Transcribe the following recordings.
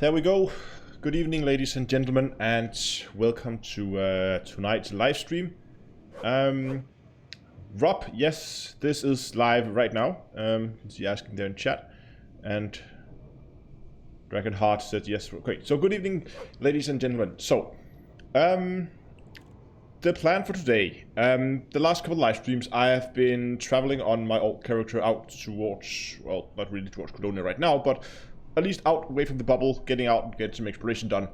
There we go. Good evening, ladies and gentlemen, and welcome to tonight's live stream. Rob, yes, this is live right now. You can see asking there in chat, and Dragonheart said yes. Okay, so good evening, ladies and gentlemen. So, the plan for today. The last couple of live streams, I have been traveling on my old character out towards, well, not really towards Colonia right now, but at least out away from the bubble, getting out and get some exploration done.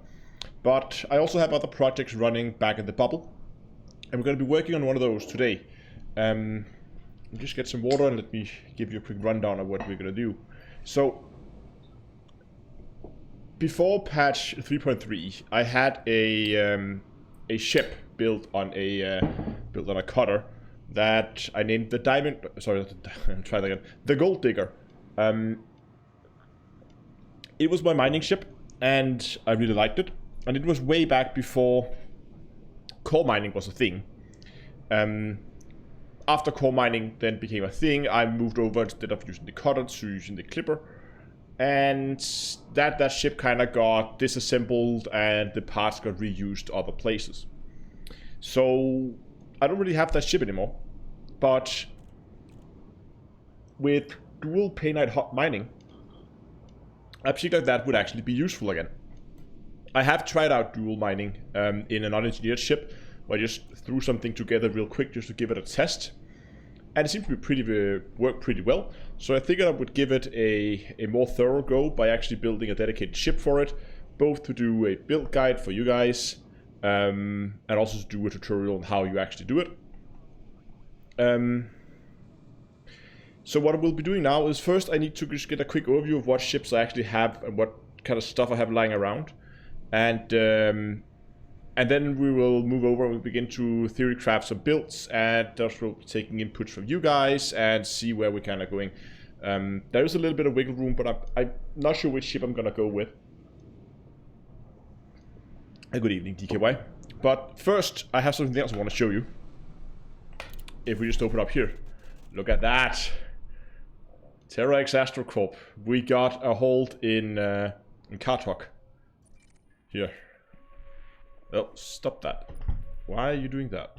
But I also have other projects running back in the bubble, and we're going to be working on one of those today. Just get some water and let me give you a quick rundown of what we're going to do. So, before patch 3.3, I had a ship built on a cutter that I named the Diamond. Sorry, try that again. The Gold Digger. It was my mining ship, and I really liked it. And it was way back before coal mining was a thing. After coal mining then became a thing, I moved over, instead of using the cutter, to using the clipper. And that ship kind of got disassembled, and the parts got reused other places. So I don't really have that ship anymore. But with dual painite hot mining, a ship like that would actually be useful again. I have tried out dual mining in an unengineered ship, where I just threw something together real quick just to give it a test. And it seemed to be work pretty well. So I figured I would give it a more thorough go by actually building a dedicated ship for it, both to do a build guide for you guys, and also to do a tutorial on how you actually do it. So what I will be doing now is, first I need to just get a quick overview of what ships I actually have and what kind of stuff I have lying around. And then we will move over and we'll begin to theory craft some builds, and thus we'll be taking inputs from you guys and see where we're kind of going. There is a little bit of wiggle room, but I'm not sure which ship I'm going to go with. Good evening, DKY. But first, I have something else I want to show you. If we just open up here. Look at that. Terra-X Astrocorp. We got a hold in Kartok. Here. Oh, stop that. Why are you doing that?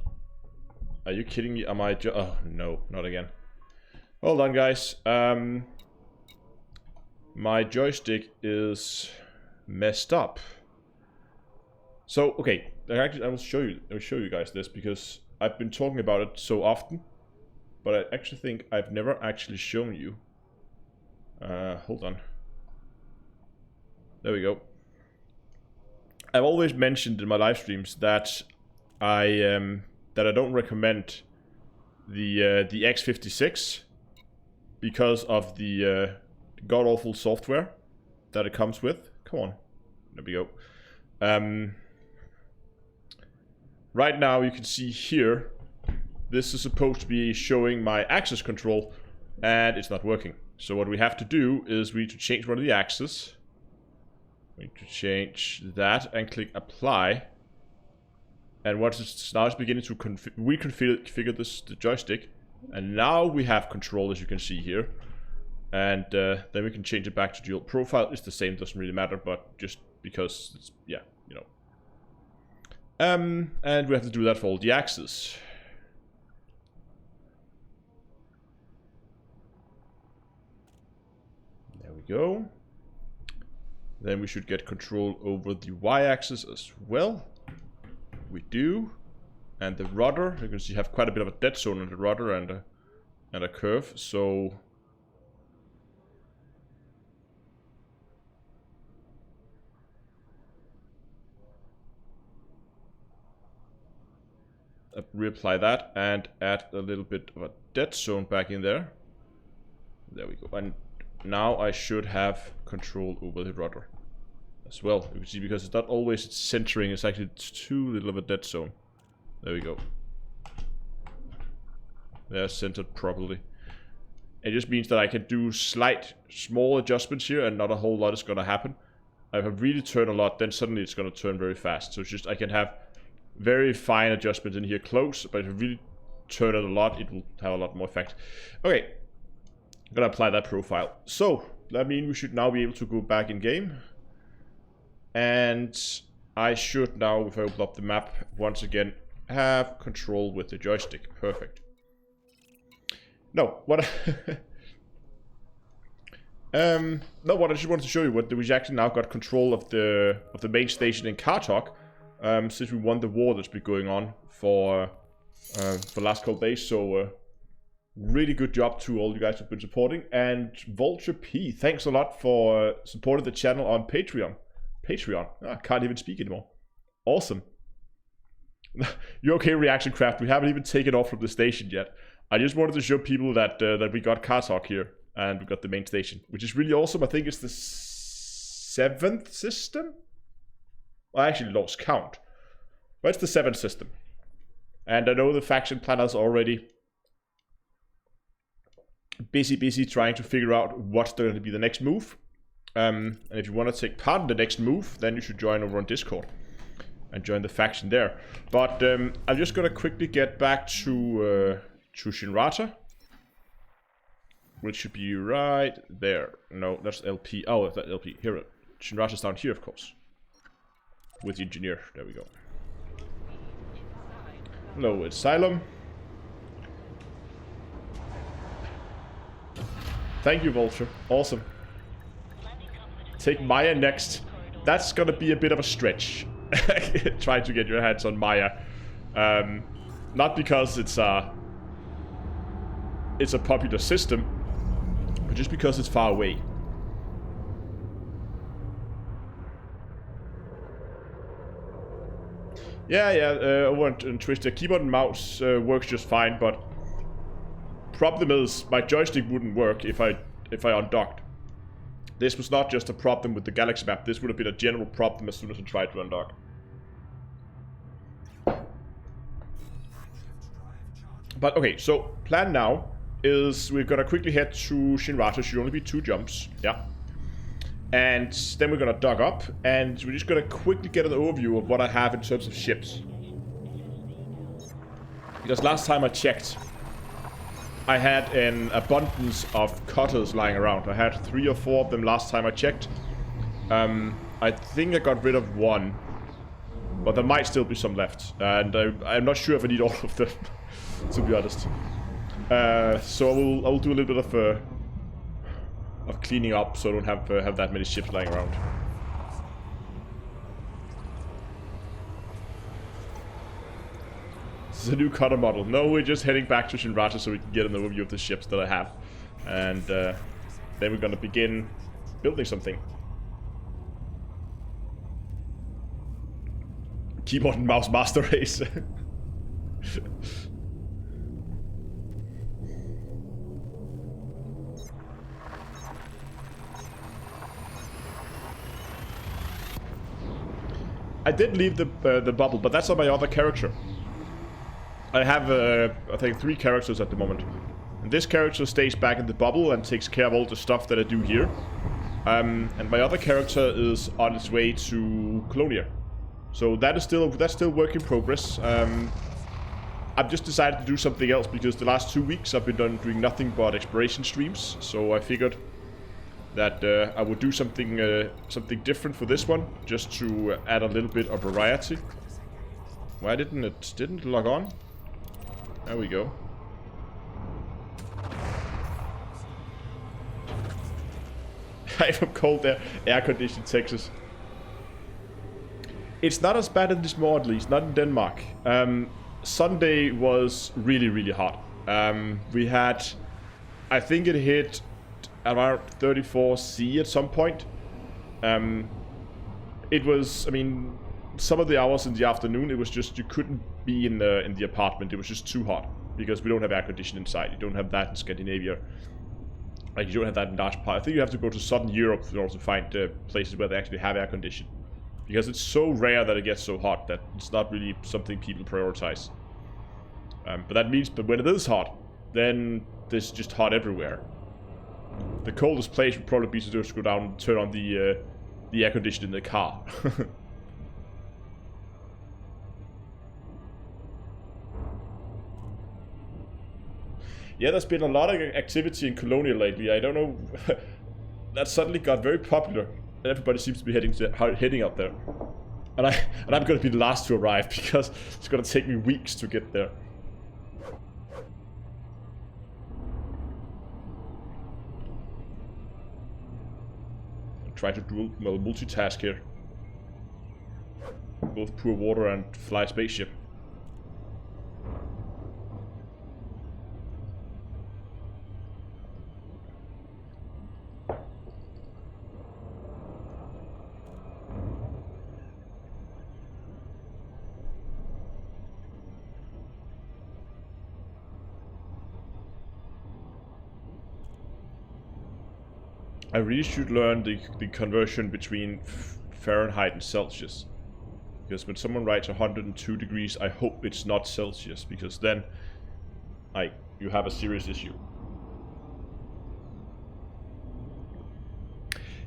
Are you kidding me? Am I oh, no, not again. Hold on, guys. My joystick is messed up. So, okay. Actually, I will show you guys this, because I've been talking about it so often. But I actually think I've never actually shown you. Hold on. There we go. I've always mentioned in my live streams that I don't recommend the X56 because of the god awful software that it comes with. Come on, there we go. Right now you can see here, this is supposed to be showing my access control, and it's not working. So what we have to do is we need to change one of the axes. We need to change that and click apply. And once it's now, it's beginning to reconfigure the joystick. And now we have control, as you can see here. And then we can change it back to dual profile. It's the same, doesn't really matter, but just because it's, yeah, you know. And we have to do that for all the axes. There we go. Then we should get control over the y-axis as well. We do. And the rudder, you can see, have quite a bit of a dead zone on the rudder and a curve. So reapply that and add a little bit of a dead zone back in there. There we go. And now I should have control over the rudder as well. You can see, because it's not always centering, it's actually too little of a dead zone. There we go. They're centered properly. It just means that I can do slight, small adjustments here, and not a whole lot is going to happen. If I really turn a lot, then suddenly it's going to turn very fast. So it's just, I can have very fine adjustments in here close, but if I really turn it a lot, it will have a lot more effect. Okay. I'm gonna apply that profile. So that means we should now be able to go back in game. And I should now, if I open up the map once again, have control with the joystick. Perfect. No, what no, what I just wanted to show you, what we actually now got control of the main station in Kartok, since we won the war that's been going on for the last couple days. So really good job to all you guys who've been supporting. And Vulture P, thanks a lot for supporting the channel on Patreon. I can't even speak anymore. Awesome. You're okay, Reaction Craft. We haven't even taken off from the station yet. I just wanted to show people that that we got Kartok here. And we got the main station, which is really awesome. I think it's the 7th system? I actually lost count. But it's the 7th system. And I know the faction planners are already busy trying to figure out what's going to be the next move. And if you want to take part in the next move, then you should join over on Discord and join the faction there. But I'm just going to quickly get back to Shinrata. Which should be right there. No, that's LP. Oh, that's LP. Here, Shinrata's down here, of course. With the engineer. There we go. Hello, Asylum. Thank you, Vulture. Awesome. Take Maya next. That's gonna be a bit of a stretch. Trying to get your hands on Maya. Not because it's a popular system, but just because it's far away. Over on Twitch, the keyboard and mouse works just fine, but problem is my joystick wouldn't work if I undocked. This was not just a problem with the Galaxy map, this would have been a general problem as soon as I tried to undock. But okay, so plan now is we're gonna quickly head to Shinrata. Should only be 2 jumps, yeah. And then we're gonna dock up, and we're just gonna quickly get an overview of what I have in terms of ships. Because last time I checked, I had an abundance of cutters lying around. I had 3 or 4 of them last time I checked. I think I got rid of 1, but there might still be some left, and I'm not sure if I need all of them, to be honest. So I will do a little bit of cleaning up, so I don't have that many ships lying around. This is a new cutter model. No, we're just heading back to Shinrata so we can get an overview of the ships that I have, and then we're gonna begin building something. Keyboard and mouse master race. I did leave the bubble, but that's on my other character. I have, I think, 3 characters at the moment. And this character stays back in the bubble and takes care of all the stuff that I do here. And my other character is on its way to Colonia. So that's still work in progress. I've just decided to do something else because the last 2 weeks I've been doing nothing but exploration streams. So I figured that I would do something different for this one, just to add a little bit of variety. Why didn't it log on? There we go. I'm from cold air-conditioned Texas. It's not as bad in this more, at least, not in Denmark. Sunday was really hot. We had, I think it hit around 34 C at some point. It was, I mean, some of the hours in the afternoon, it was just, you couldn't be in the apartment. It was just too hot because we don't have air conditioning inside. You don't have that in Scandinavia. Like, you don't have that in large part. I think you have to go to southern Europe in order to find places where they actually have air conditioning, because it's so rare that it gets so hot that it's not really something people prioritize. But that means, but when it is hot, then there's just hot everywhere. The coldest place would probably be to just go down and turn on the air conditioning in the car. Yeah, there's been a lot of activity in Colonia lately. I don't know. That suddenly got very popular. And everybody seems to be heading up there. And I'm gonna be the last to arrive because it's gonna take me weeks to get there. I'm trying to do multitask here. Both pour water and fly a spaceship. I really should learn the conversion between Fahrenheit and Celsius. Because when someone writes 102 degrees, I hope it's not Celsius, because then you have a serious issue.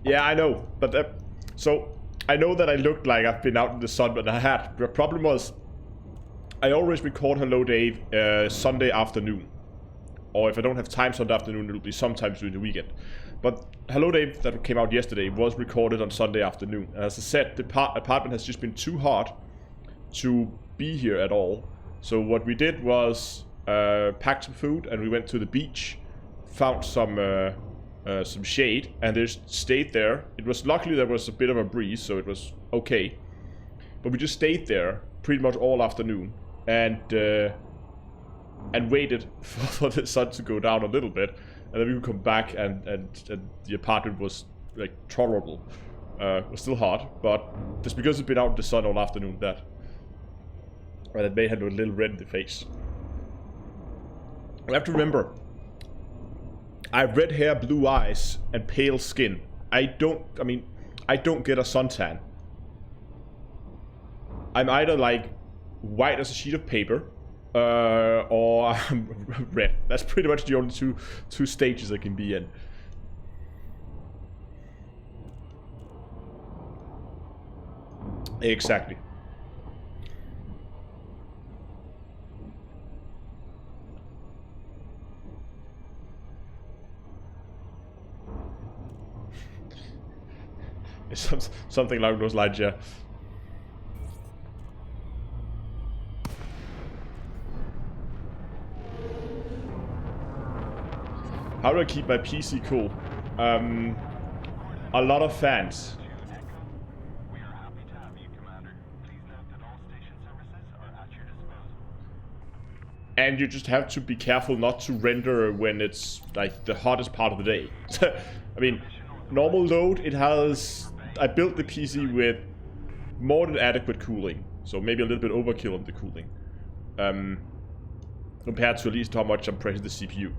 Yeah, I know, but so I know that I looked like I've been out in the sun, but I had. The problem was, I always record Hello Dave Sunday afternoon. Or if I don't have time Sunday afternoon, it'll be sometimes during the weekend. But Hello Dave, that came out yesterday, was recorded on Sunday afternoon. And as I said, the apartment has just been too hot to be here at all. So what we did was packed some food and we went to the beach, found some shade, and just stayed there. It was luckily there was a bit of a breeze, so it was okay. But we just stayed there pretty much all afternoon and waited for the sun to go down a little bit. And then we would come back and the apartment was like tolerable. It was still hot, but just because it's been out in the sun all afternoon that may have a little red in the face. You have to remember, I have red hair, blue eyes, and pale skin. I don't get a suntan. I'm either like white as a sheet of paper, or I'm red. That's pretty much the only two stages I can be in. Exactly. It's something along those lines, yeah. How do I keep my PC cool? A lot of fans. And you just have to be careful not to render when it's like the hottest part of the day. I mean, normal load, it has... I built the PC with more than adequate cooling. So maybe a little bit overkill on the cooling. Compared to at least how much I'm pressing the CPU.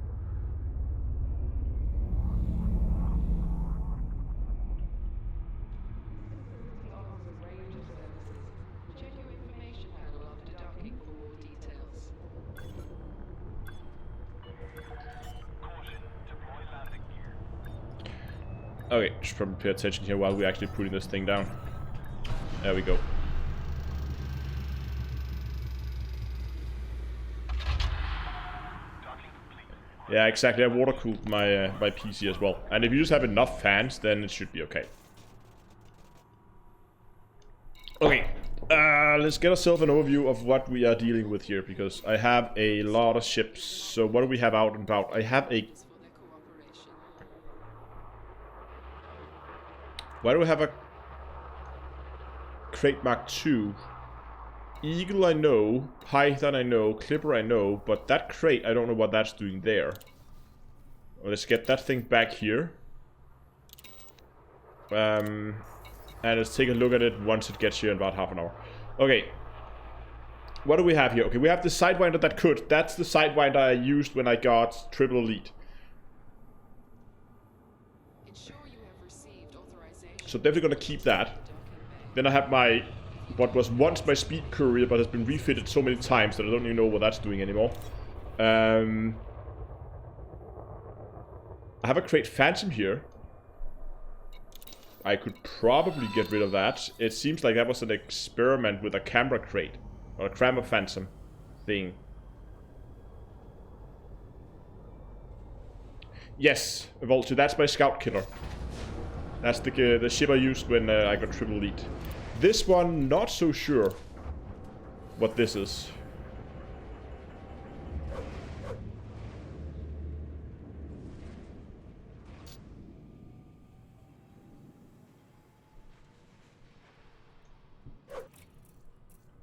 Okay, just probably pay attention here while we're actually putting this thing down. There we go. Yeah, exactly. I water cooled my my PC as well. And if you just have enough fans, then it should be okay. Okay, let's get ourselves an overview of what we are dealing with here, because I have a lot of ships. So what do we have out and about? I have a... Why do we have a Crate Mark II? Eagle I know, Python I know, Clipper I know, but that crate I don't know what that's doing there. Well, let's get that thing back here. And let's take a look at it once it gets here in about half an hour. Okay. What do we have here? Okay, we have the Sidewinder that could. That's the Sidewinder I used when I got Triple Elite. So definitely gonna keep that. Then I have my, what was once my Speed Courier, but has been refitted so many times that I don't even know what that's doing anymore. I have a Crate Phantom here. I could probably get rid of that. It seems like that was an experiment with a camera crate. Or a camera phantom thing. Yes, Vulture, that's my Scout Killer. That's the ship I used when I got triple elite. This one, not so sure what this is.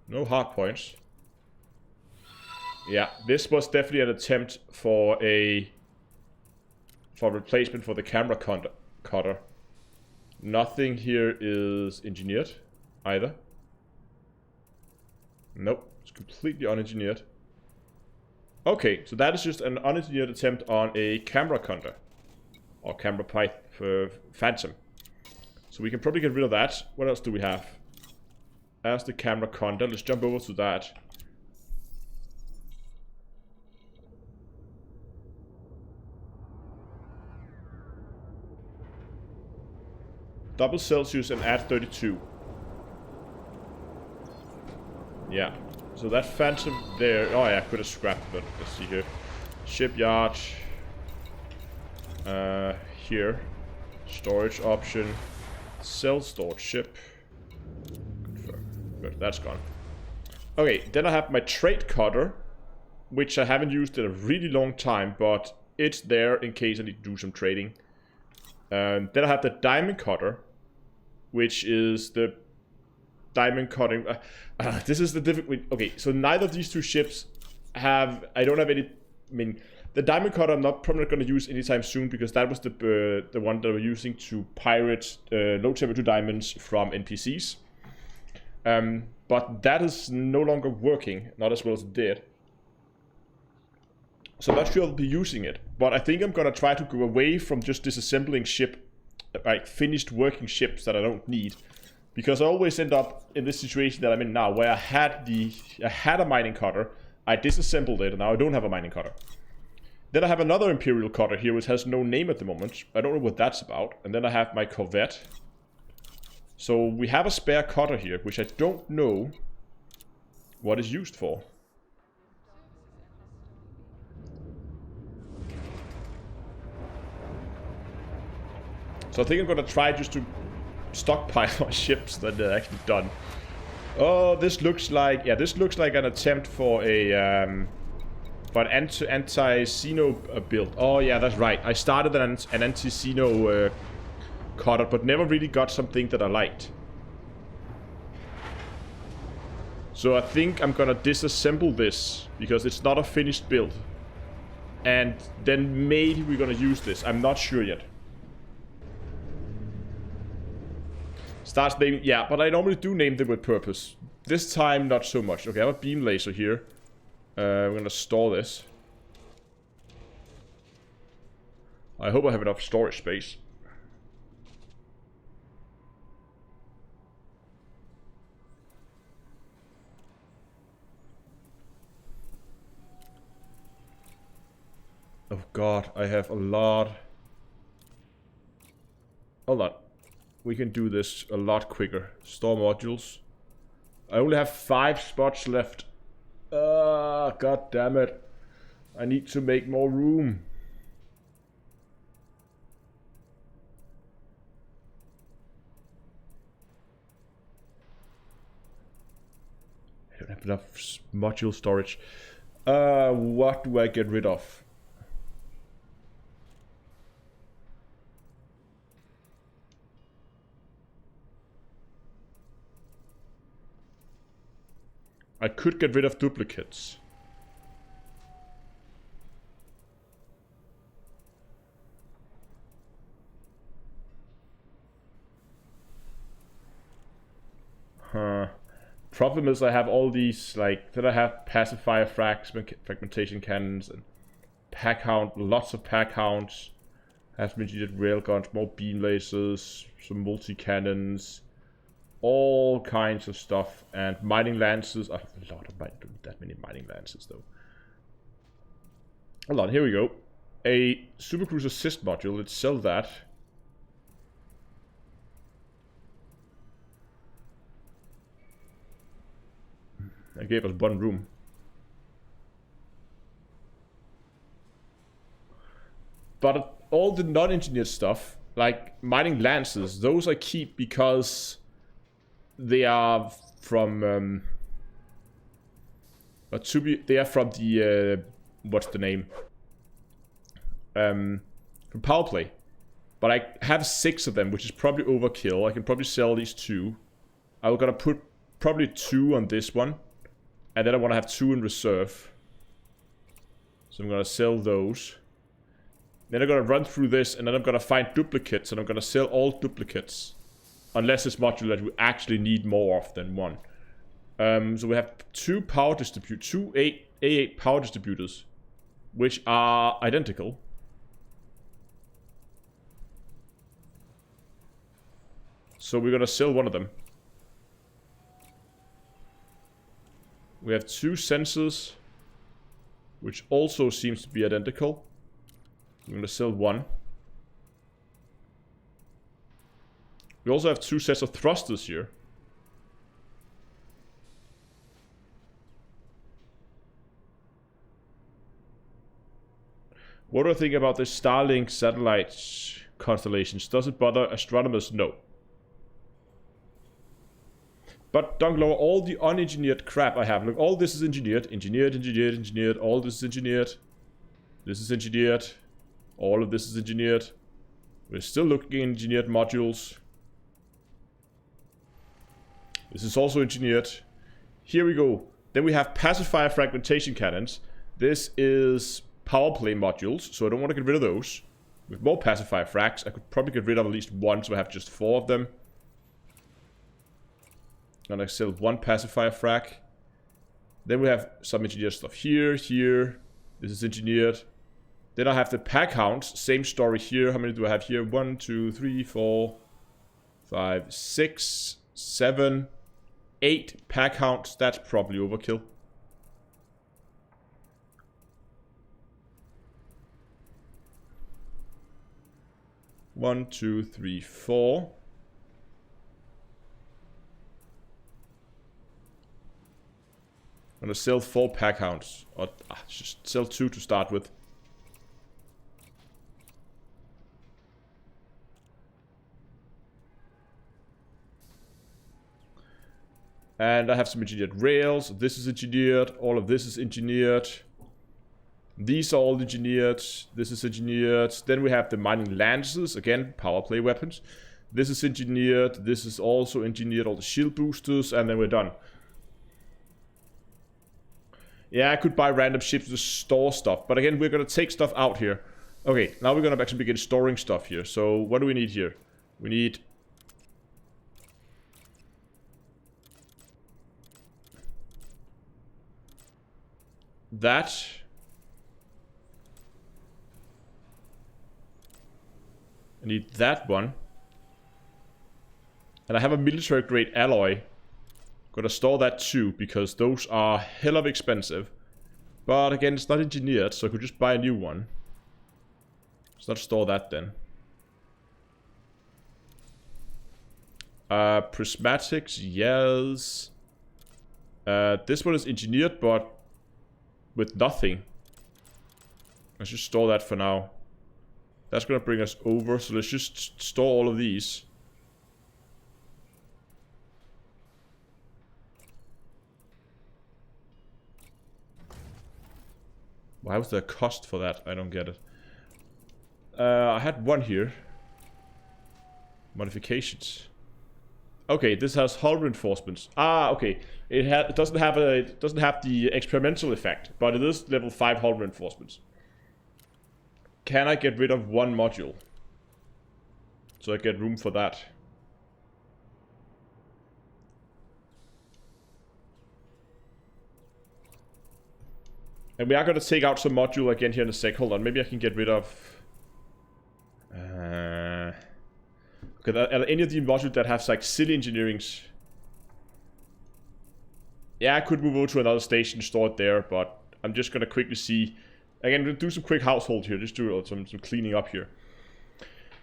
No hard points. Yeah, this was definitely an attempt for replacement for the camera cutter. Nothing here is engineered either. Nope, it's completely unengineered. Okay, so that is just an unengineered attempt on a camera cutter. Or camera pipe for Phantom. So we can probably get rid of that. What else do we have? As the camera cutter, let's jump over to that. Double Celsius and add 32. Yeah. So that Phantom there... Oh yeah, I could have scrapped, but let's see here. Shipyard. Here. Storage option. Cell stored ship. Confirm. Good, that's gone. Okay, then I have my trade cutter, which I haven't used in a really long time, but it's there in case I need to do some trading. Then I have the diamond cutter, which is the diamond cutting. This is the difficult. Okay, so neither of these two ships have. I don't have any. I mean, the diamond cutter I'm probably not going to use anytime soon because that was the one that we're using to pirate low temperature diamonds from NPCs. But that is no longer working, not as well as it did. So I'm not sure I'll be using it, but I think I'm gonna try to go away from just disassembling like finished working ships that I don't need, because I always end up in this situation that I'm in now, where I had a mining cutter, I disassembled it, and now I don't have a mining cutter. Then I have another Imperial cutter here, which has no name at the moment. I don't know what that's about. And then I have my corvette. So we have a spare cutter here, which I don't know what it's used for. So I think I'm gonna try just to stockpile my ships that they're actually done. Oh, this looks like... Yeah, this looks like an attempt for a... for an anti-Xeno build. Oh yeah, that's right. I started an anti-Xeno cutter, but never really got something that I liked. So I think I'm gonna disassemble this, because it's not a finished build. And then maybe we're gonna use this. I'm not sure yet. Starts naming... Yeah, but I normally do name them with purpose. This time, not so much. Okay, I have a beam laser here. We're gonna store this. I hope I have enough storage space. Oh god, I have a lot. Hold on. We can do this a lot quicker. Store modules. I only have 5 spots left. God damn it. I need to make more room. I don't have enough module storage. What do I get rid of? I could get rid of duplicates. Problem is I have all these, like, that I have pacifier fragmentation cannons and pack hound, lots of pack hounds, have engineered railguns, more beam lasers, some multi-cannons, all kinds of stuff, and mining lances. I have a lot of that many mining lances though. Hold on, here we go. A supercruiser assist module. Let's sell that. I gave us 1 room. But all the non-engineered stuff, like mining lances, those I keep because they are from they are from the what's the name? From power play. But I have 6 of them, which is probably overkill. I can probably sell these 2. I'm gonna put probably 2 on this one, and then I want to have 2 in reserve. So I'm gonna sell those. Then I'm gonna run through this, and then I'm gonna find duplicates, and I'm gonna sell all duplicates. Unless it's module that we actually need more of than one. So we have 2 power distributors, 2 A8 power distributors, which are identical. So we're gonna sell one of them. We have 2 sensors, which also seems to be identical. I'm gonna sell one. We also have 2 sets of thrusters here. What do I think about this Starlink satellite constellations? Does it bother astronomers? No. But don't lower all the unengineered crap I have. Look, all this is engineered. Engineered. All this is engineered. This is engineered. All of this is engineered. We're still looking at engineered modules. This is also engineered. Here we go. Then we have pacifier fragmentation cannons. This is power play modules, so I don't want to get rid of those. With more pacifier frags, I could probably get rid of at least 1, so I have just 4 of them. And I sell 1 pacifier frag. Then we have some engineered stuff here. This is engineered. Then I have the pack hounds. Same story here. How many do I have here? 1, 2, 3, 4, 5, 6, 7, 8 pack hounds. That's probably overkill. One, 2, 3, 4. I'm gonna sell 4 pack hounds. Or just sell 2 to start with. And I have some engineered rails. This is engineered. All of this is engineered. These are all engineered. This is engineered. Then we have the mining lances. Again, power play weapons. This is engineered. This is also engineered. All the shield boosters. And then we're done. Yeah, I could buy random ships to store stuff. But again, we're going to take stuff out here. Okay, now we're going to actually begin storing stuff here. So what do we need here? We need... that. I need that one. And I have a military grade alloy. Gonna store that too, because those are hell of expensive. But again, it's not engineered, so I could just buy a new one. Let's not store that then. Prismatics, yes. This one is engineered, but with nothing. Let's just store that for now. That's gonna bring us over, so let's just store all of these. Why was there a cost for that? I don't get it. I had one here. Modifications. Okay, this has hull reinforcements. Ah, okay. It doesn't have the experimental effect, but it is level 5 hull reinforcements. Can I get rid of one module? So I get room for that. And we are going to take out some module again here in a sec. Hold on, maybe I can get rid of... Okay, are any of the modules that have like silly engineerings? Yeah, I could move over to another station, store it there, but I'm just going to quickly see... Again, we'll do some quick household here, just do some cleaning up here.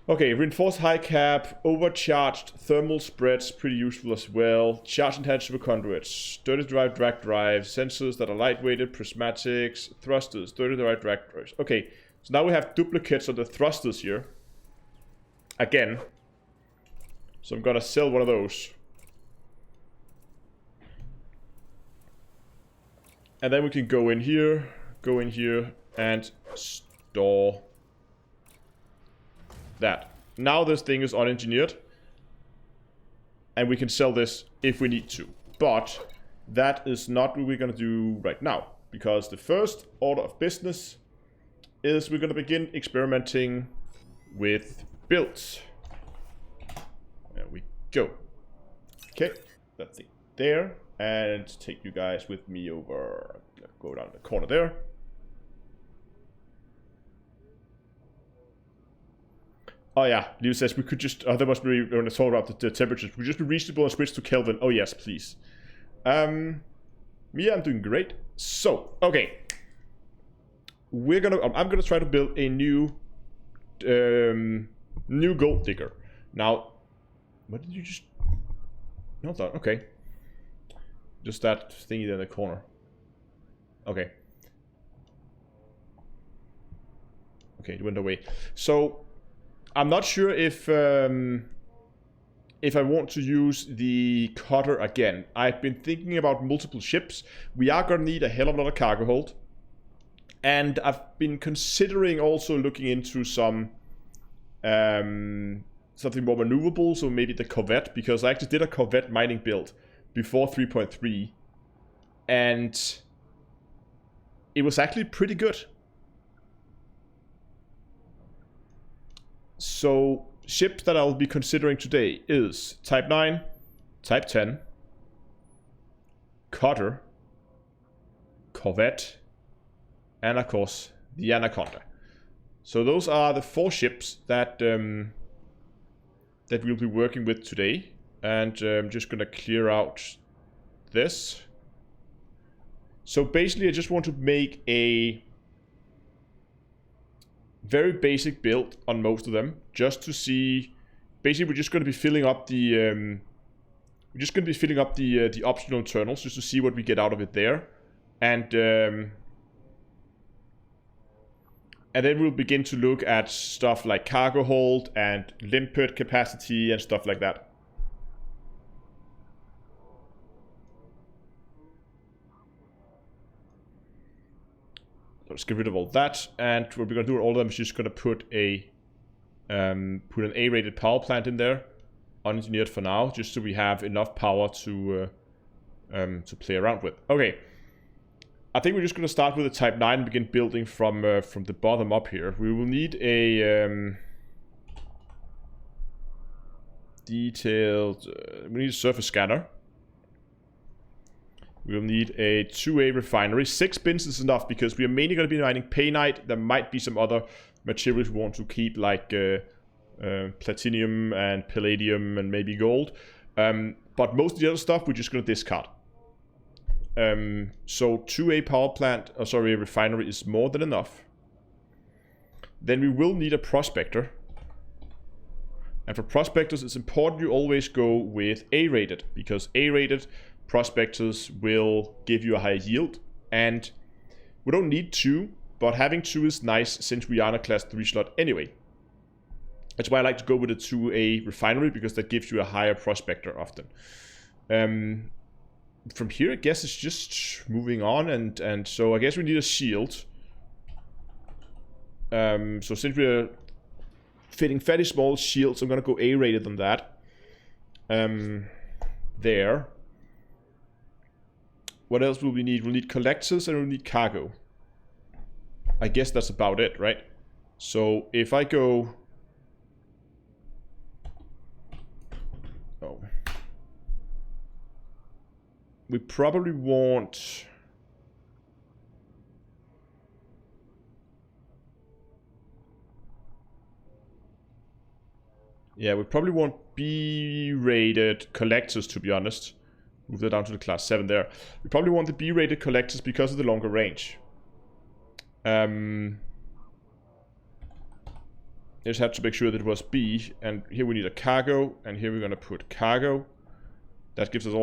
Okay, reinforced high cap, overcharged thermal spreads, pretty useful as well. Charge enhanced superconduits, sturdy drive drag drives, sensors that are lightweighted, prismatics, thrusters, sturdy drive drag drives. Okay, so now we have duplicates of the thrusters here. again. So I'm gonna sell one of those. And then we can go in here, and store that. Now this thing is unengineered. And we can sell this if we need to. But that is not what we're going to do right now. Because the first order of business is we're going to begin experimenting with builds. There we go. Okay, that's it there. And take you guys with me over. Go down the corner there. Oh yeah, Leo says we could just, there must be, when I talk about the temperatures, we could just be reasonable and switch to Kelvin. Oh yes, please. Mia, I'm doing great. So, okay. I'm gonna try to build a new gold digger. Now, what did you just, no, that, okay. Just that thingy there in the corner. Okay. Okay, it went away. So, I'm not sure if I want to use the cutter again. I've been thinking about multiple ships. We are going to need a hell of a lot of cargo hold. And I've been considering also looking into some something more maneuverable, so maybe the Corvette, because I actually did a Corvette mining build before 3.3, and it was actually pretty good. So, ships that I'll be considering today is Type 9, Type 10, Cutter, Corvette, and of course, the Anaconda. So those are the 4 ships that that we'll be working with today. And I'm just gonna clear out this. So basically, I just want to make a very basic build on most of them, just to see. Basically, we're just going to be filling up the the optional internals just to see what we get out of it there, and then we'll begin to look at stuff like cargo hold and limpet capacity and stuff like that. Let's get rid of all that, and what we're gonna do with all of them is just gonna put an A-rated power plant in there, unengineered for now, just so we have enough power to play around with. Okay, I think we're just gonna start with the Type 9 and begin building from the bottom up here. We will need a detailed. We need a surface scanner. We'll need a 2A refinery. 6 bins is enough because we are mainly going to be mining painite. There might be some other materials we want to keep, like platinum and palladium and maybe gold. But most of the other stuff we're just going to discard. So 2A power plant, a refinery is more than enough. Then we will need a prospector. And for prospectors, it's important you always go with A-rated, because A-rated prospectors will give you a high yield, and we don't need 2, but having 2 is nice since we are in a class 3 slot anyway. That's why I like to go with a 2A refinery, because that gives you a higher prospector often. From here, I guess it's just moving on, and so I guess we need a shield. So since we're fitting fairly small shields, I'm gonna go A-rated on that. There. What else will we need? We'll need collectors and we'll need cargo. I guess that's about it, right? So if I go... Oh. We probably want... Yeah, we probably want B-rated collectors, to be honest. Move that down to the class 7 there. We probably want the B-rated collectors because of the longer range. I just have to make sure that it was B. And here we need a cargo. And here we're going to put cargo. That gives us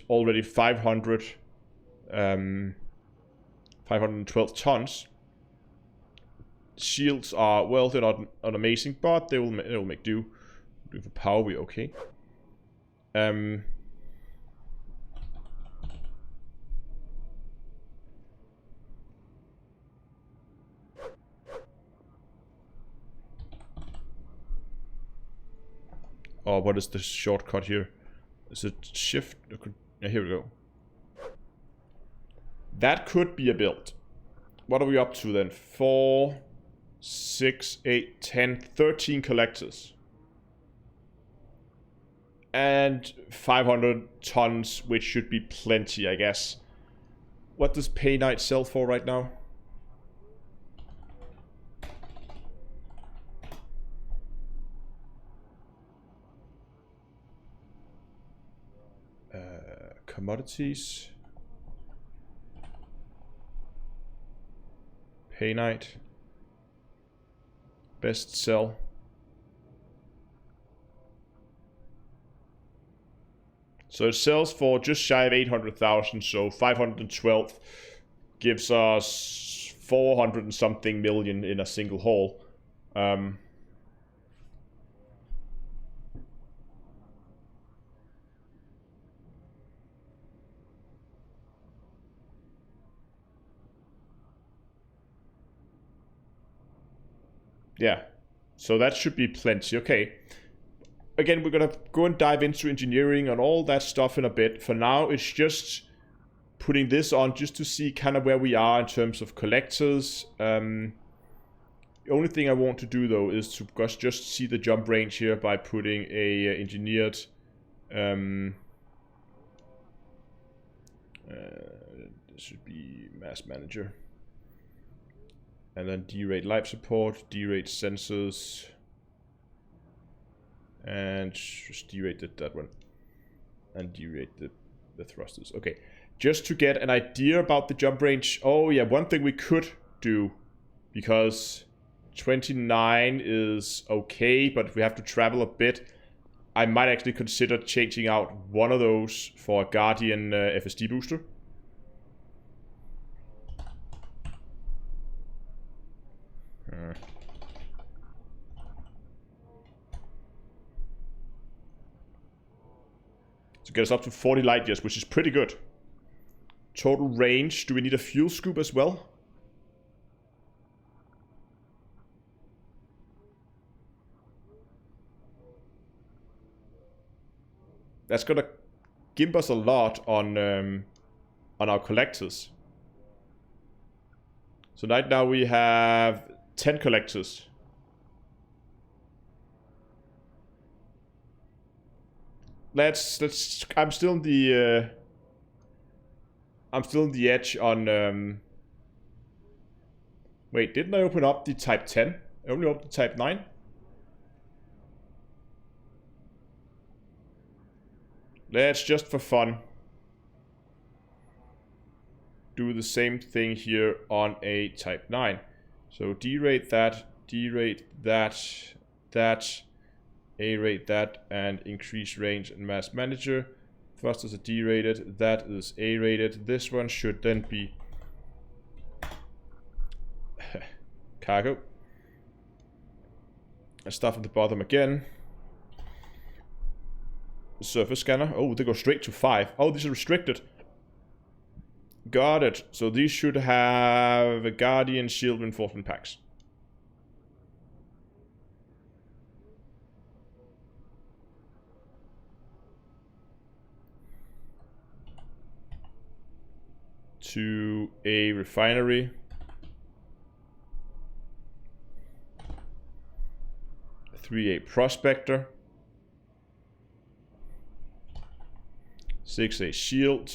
already 512 tons. Shields are, well, they're not amazing, but they'll make do. With power, we okay. Oh, what is the shortcut here? Is it shift? Yeah, here we go. That could be a build. What are we up to then? 4, 6, 8, 10, 13 collectors. And 500 tons, which should be plenty, I guess. What does Paynite sell for right now? Commodities. Paynite. Best sell. So it sells for just shy of 800,000, so 512 gives us 400 and something million in a single haul. Yeah, so that should be plenty. Okay. Again, we're gonna go and dive into engineering and all that stuff in a bit. For now, it's just putting this on just to see kind of where we are in terms of collectors. The only thing I want to do though is to just see the jump range here by putting a engineered this should be mass manager. And then derate life support, derate sensors, and just derate that one, and derate the thrusters. Okay, just to get an idea about the jump range. Oh yeah, one thing we could do, because 29 is okay, but we have to travel a bit. I might actually consider changing out one of those for a Guardian FSD booster. To get us up to 40 light years, which is pretty good. Total range. Do we need a fuel scoop as well? That's gonna give us a lot on our collectors. So right now we have 10 collectors. Let's I'm still in the edge on wait, didn't I open up the type 10? I only opened the type 9. Let's just for fun do the same thing here on a type 9. So derate that, A-rate that, and increase range and mass manager. First is a D-rated, that is A-rated. This one should then be cargo. And stuff at the bottom again. Surface scanner. Oh, they go straight to 5. Oh, these are restricted. Got it. So these should have a Guardian shield reinforcement packs. To a refinery. A 3A prospector. 6A shield.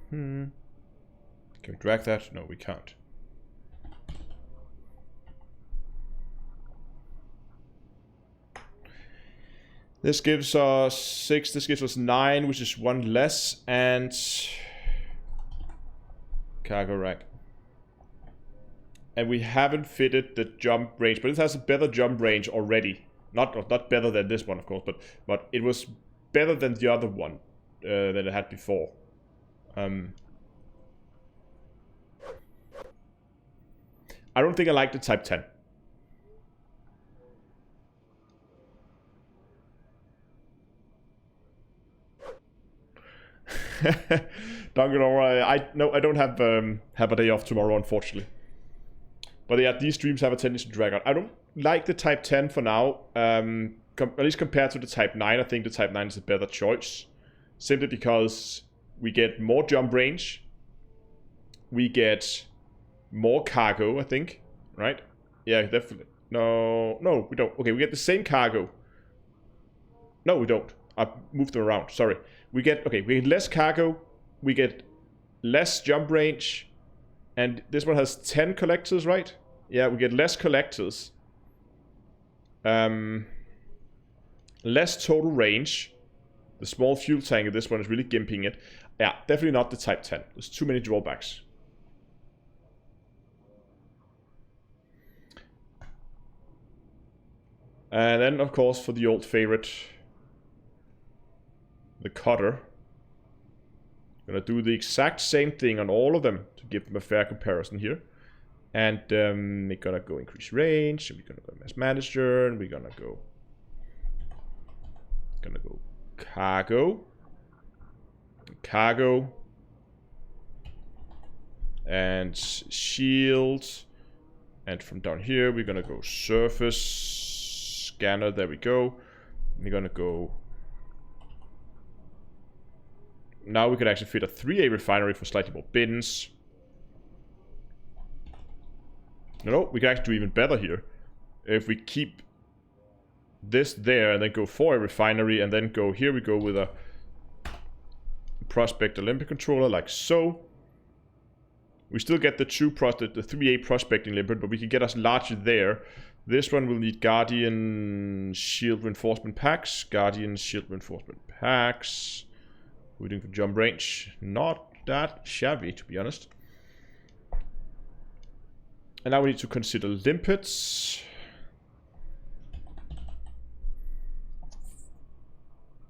Can we drag that? No, we can't. This gives us 6, this gives us 9, which is 1 less, and cargo rack. And we haven't fitted the jump range, but it has a better jump range already. Not better than this one, of course, but it was better than the other one that it had before. I don't think I like the Type 10. I don't have a day off tomorrow, unfortunately. But yeah, these streams have a tendency to drag out. I don't like the Type 10 for now. At least compared to the Type 9, I think the Type 9 is a better choice. Simply because we get more jump range. We get more cargo, I think. Right? Yeah, definitely. No, we don't. Okay, we get the same cargo. No, we don't. I moved them around. Sorry. We get less cargo. We get less jump range. And this one has 10 collectors, right? Yeah, we get less collectors. Less total range. The small fuel tank of this one is really gimping it. Yeah, definitely not the Type 10. There's too many drawbacks. And then, of course, for the old favorite, the cutter. Gonna do the exact same thing on all of them to give them a fair comparison here. And we're gonna go increase range, and we're gonna go mass manager, and we're gonna go cargo, and shield, and from down here we're gonna go surface scanner. There we go. We're gonna go. Now we could actually fit a 3A refinery for slightly more bins. No, we can actually do even better here. If we keep this there and then go for a refinery and then go, here we go with a prospect Olympic controller like so. We still get the 3A prospecting limpet, but we can get us larger there. This one will need Guardian shield reinforcement packs. Guardian shield reinforcement packs. We're doing for jump range. Not that shabby, to be honest. And now we need to consider limpets.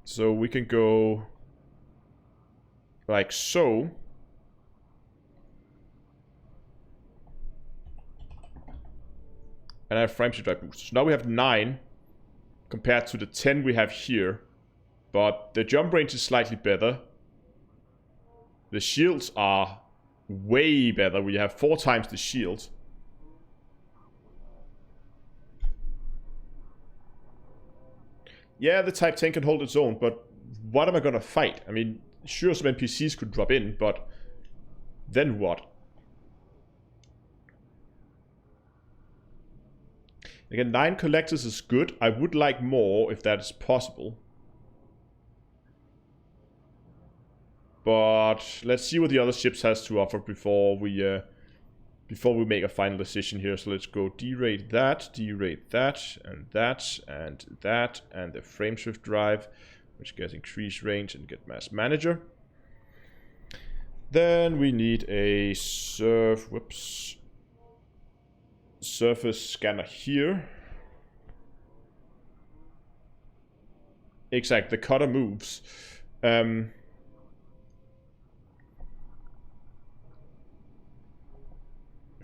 So we can go like so. And I have frame shift drive boosters. So now we have 9 compared to the 10 we have here. But the jump range is slightly better. The shields are way better. We have 4 times the shield. Yeah, the Type 10 can hold its own, but what am I gonna fight? I mean, sure, some NPCs could drop in, but then what? Again, 9 collectors is good. I would like more if that is possible. But let's see what the other ships has to offer before we make a final decision here. So let's go derate that, and that, and that, and the frame shift drive, which gets increased range and get mass manager. Then we need a surface scanner here. Exactly, the cutter moves.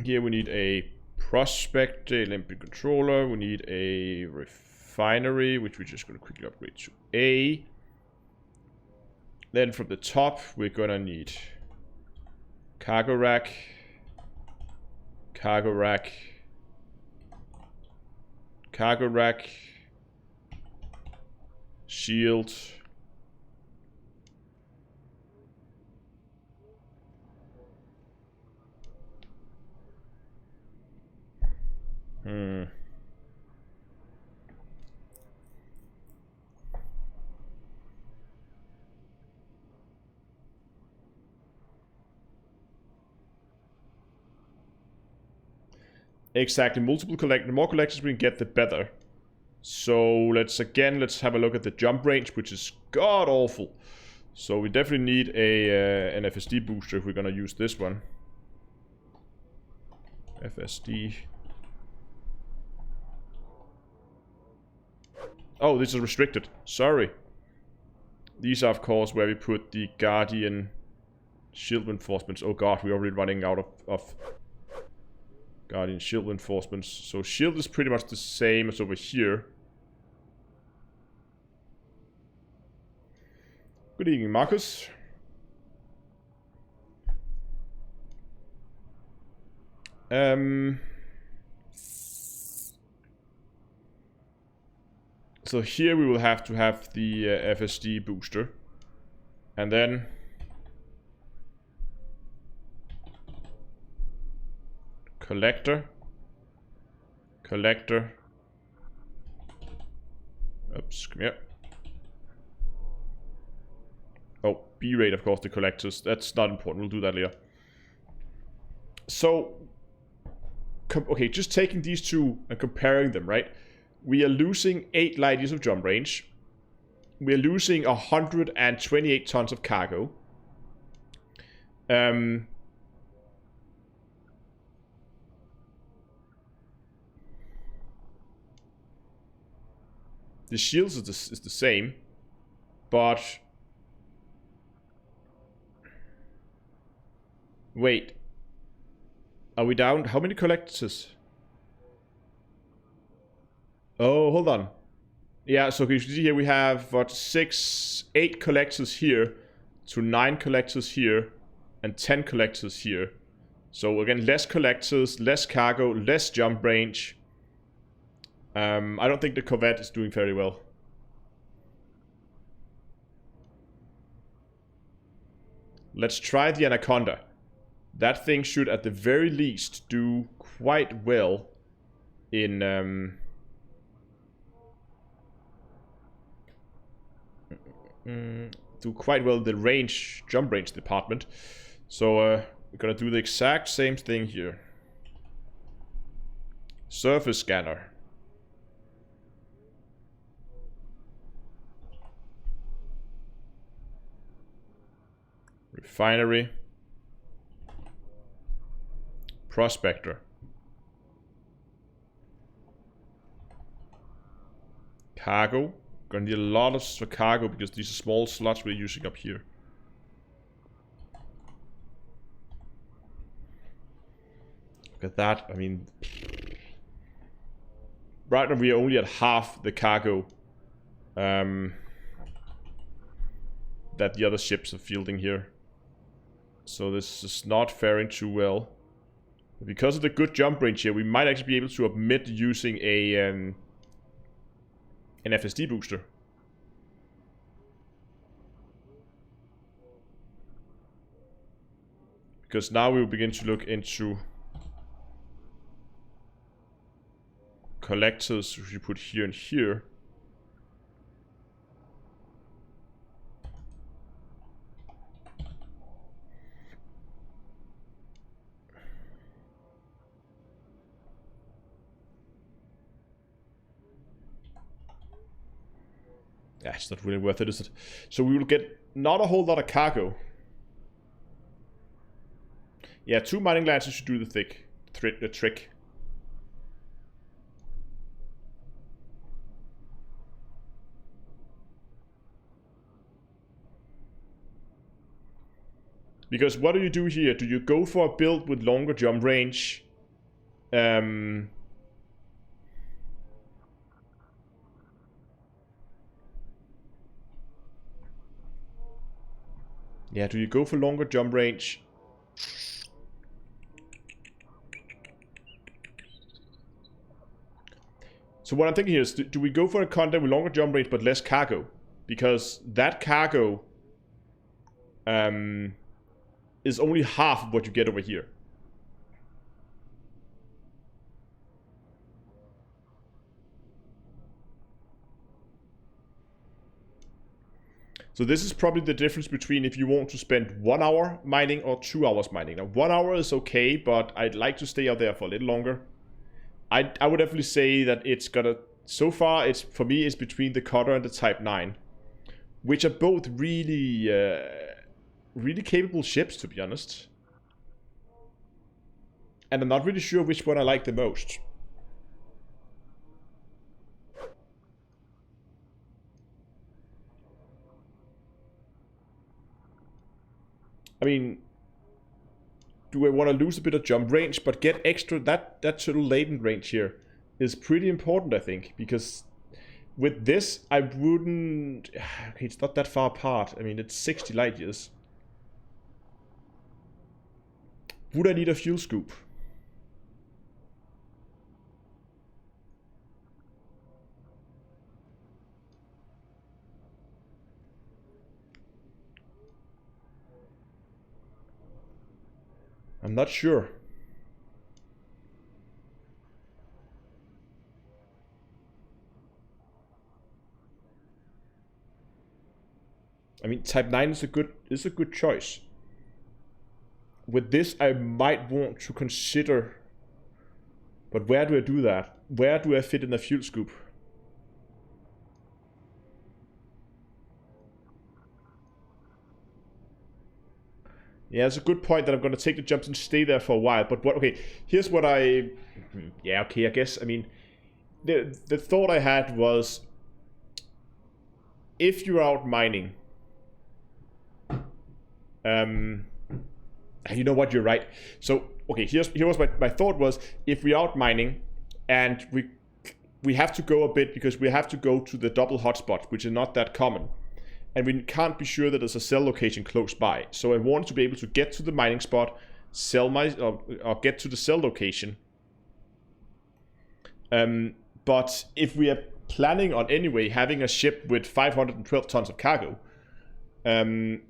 Here we need a prospect, a Olympic controller. We need a refinery, which we're just going to quickly upgrade to A. Then from the top, we're going to need cargo rack, cargo rack, cargo rack, shield. Exactly, the more collectors we can get, the better. So let's have a look at the jump range, which is god awful. So we definitely need an FSD booster if we're gonna use this one. FSD. Oh, this is restricted. Sorry. These are, of course, where we put the Guardian shield reinforcements. Oh god, we're already running out of Guardian shield reinforcements. So shield is pretty much the same as over here. Good evening, Marcus. So here we will have to have the FSD booster. And then collector. Oops, come here. Oh, B rate, of course, the collectors. That's not important. We'll do that later. So, okay, just taking these two and comparing them, right? We are losing 8 light years of jump range. We are losing 128 tons of cargo. The shields is the same, but wait, are we down? How many collectors? Oh, hold on. Yeah, so you see here we have what 8 collectors here, to 9 collectors here, and 10 collectors here. So again, less collectors, less cargo, less jump range. I don't think the Corvette is doing very well. Let's try the Anaconda. That thing should at the very least do quite well in do quite well in the range, jump range department. So we're gonna do the exact same thing here. Surface scanner. Refinery. Prospector. Cargo. Gonna need a lot of cargo because these are small slots we're using up here. Look at that. I mean, right now we are only at half the cargo that the other ships are fielding here. So this is not faring too well. Because of the good jump range here, we might actually be able to omit using a an FSD booster. Because now we will begin to look into collectors, which we put here and here. Yeah, it's not really worth it, is it? So we will get not a whole lot of cargo. Yeah, 2 mining lances should do the trick. Because what do you do here? Do you go for a build with longer jump range? Yeah, do you go for longer jump range? So what I'm thinking here is, do we go for a content with longer jump range but less cargo? Because that cargo is only half of what you get over here. So this is probably the difference between if you want to spend 1 hour mining or 2 hours mining. Now 1 hour is okay, but I'd like to stay out there for a little longer. I would definitely say that it's gonna, so far it's, for me, it's between the Cutter and the Type 9, which are both really really capable ships, to be honest. And I'm not really sure which one I like the most. I mean, do I want to lose a bit of jump range, but get extra? That little latent range here is pretty important, I think, because with this, I wouldn't... Okay, it's not that far apart. I mean, it's 60 light years. Would I need a fuel scoop? I'm not sure. I mean, Type 9 is a good choice. With this, I might want to consider... But where do I do that? Where do I fit in a fuel scoop? Yeah, it's a good point that I'm going to take the jumps and stay there for a while. But what? Okay, here's what I... Yeah, okay, I guess. I mean, the thought I had was... If you're out mining... you know what, you're right. So, okay, here was my thought was, if we're out mining, and we have to go a bit, because we have to go to the double hotspot, which is not that common. And we can't be sure that there's a cell location close by. So I want to be able to get to the mining spot, or get to the cell location. But if we are planning on anyway having a ship with 512 tons of cargo, then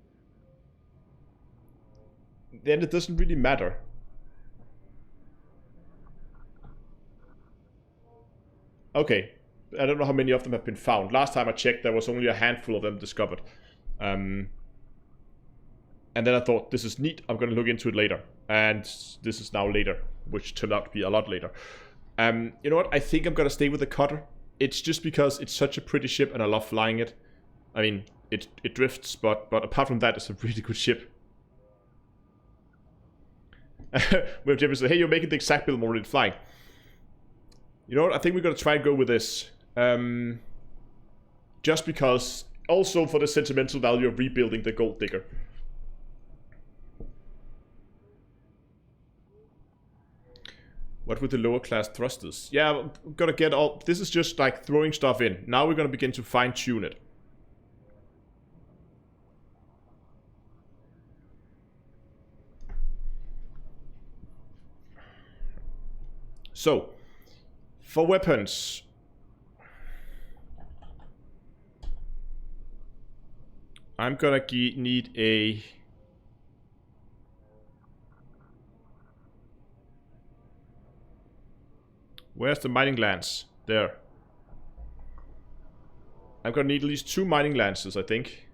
it doesn't really matter. Okay. I don't know how many of them have been found. Last time I checked, there was only a handful of them discovered. And then I thought, this is neat, I'm going to look into it later. And this is now later, which turned out to be a lot later. You know what? I think I'm going to stay with the cutter. It's just because it's such a pretty ship and I love flying it. I mean, it drifts, but apart from that, it's a really good ship. When Jimmy said, hey, you're making the exact build more than flying. You know what? I think we're going to try and go with this. Just because, also for the sentimental value of rebuilding the gold digger. What with the lower class thrusters? Yeah, I'm gonna get all... This is just like throwing stuff in. Now we're gonna begin to fine tune it. So, for weapons... I'm gonna need a... Where's the mining lance? There. I'm gonna need at least 2 mining lances, I think.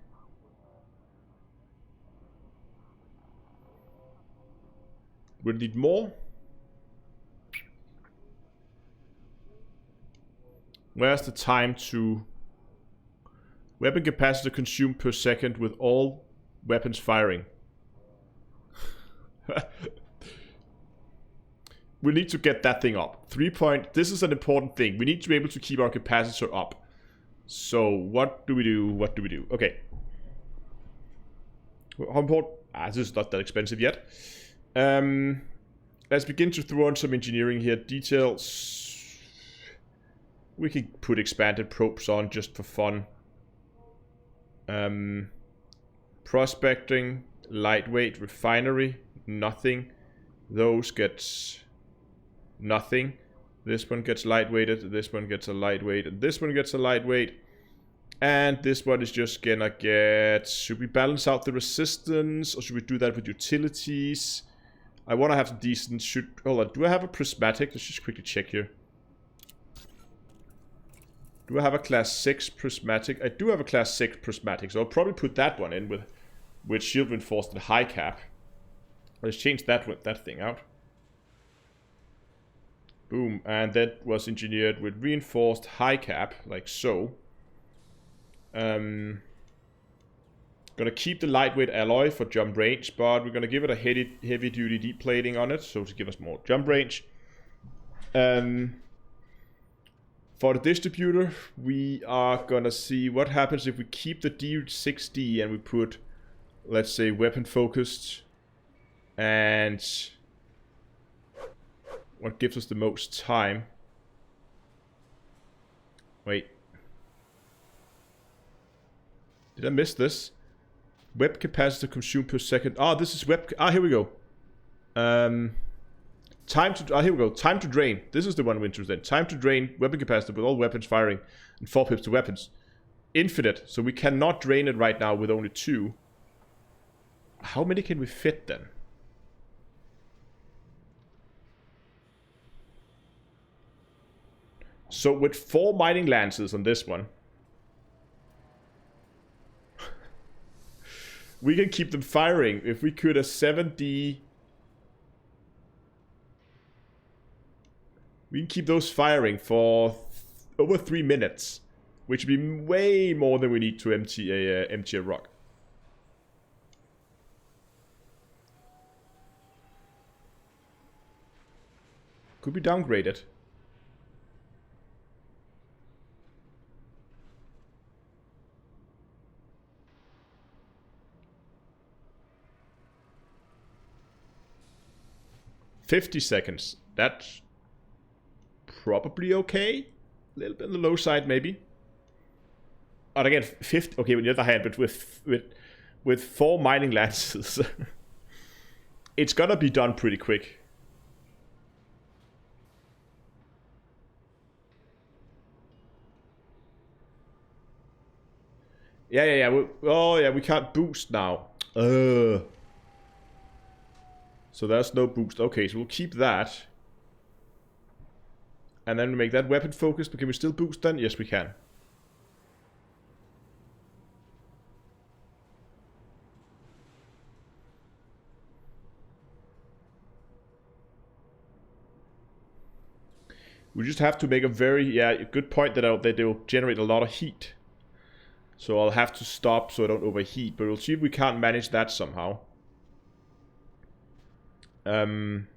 We'll need more. Where's the time to... Weapon capacity consumed per second with all weapons firing. We need to get that thing up. 3 point... This is an important thing. We need to be able to keep our capacitor up. So, what do we do? What do we do? Okay. How important... this is not that expensive yet. Let's begin to throw on some engineering here. Details. We can put expanded probes on just for fun. Prospecting, lightweight, refinery, nothing. Those gets nothing. This one gets lightweighted, this one gets a lightweight, and this one gets a lightweight. And this one is just gonna get... Should we balance out the resistance, or should we do that with utilities? I want to have some decent... Hold on, do I have a prismatic? Let's just quickly check here. Do I have a class 6 prismatic? I do have a class 6 prismatic, so I'll probably put that one in with shield reinforced and high cap. Let's change that thing out. Boom, and that was engineered with reinforced high cap, like so. Gonna keep the lightweight alloy for jump range, but we're gonna give it a heavy duty deep plating on it, so to give us more jump range. For the distributor, we are gonna see what happens if we keep the D6D and we put, let's say, weapon focused, and what gives us the most time. Wait. Did I miss this? Web capacitor consumed per second. Ah, this is web. Ah, here we go. Time to. Ah, here we go. Time to drain. This is the one we're interested in. Time to drain weapon capacitor with all weapons firing and 4 pips to weapons. Infinite. So we cannot drain it right now with only 2. How many can we fit then? So with 4 mining lances on this one, we can keep them firing. If we could a 7D, we can keep those firing for over 3 minutes, which would be way more than we need to empty a rock. Could be downgraded. $50 seconds. That's probably okay. A little bit on the low side, maybe. And again, 50. Okay, on the other hand, but with 4 mining lances, it's gonna be done pretty quick. Yeah. Oh yeah, we can't boost now. So there's no boost. Okay, so we'll keep that. And then we make that weapon focused. But can we still boost then? Yes, we can. We just have to make a very, good point that they will generate a lot of heat. So I'll have to stop so I don't overheat. But we'll see if we can't manage that somehow. And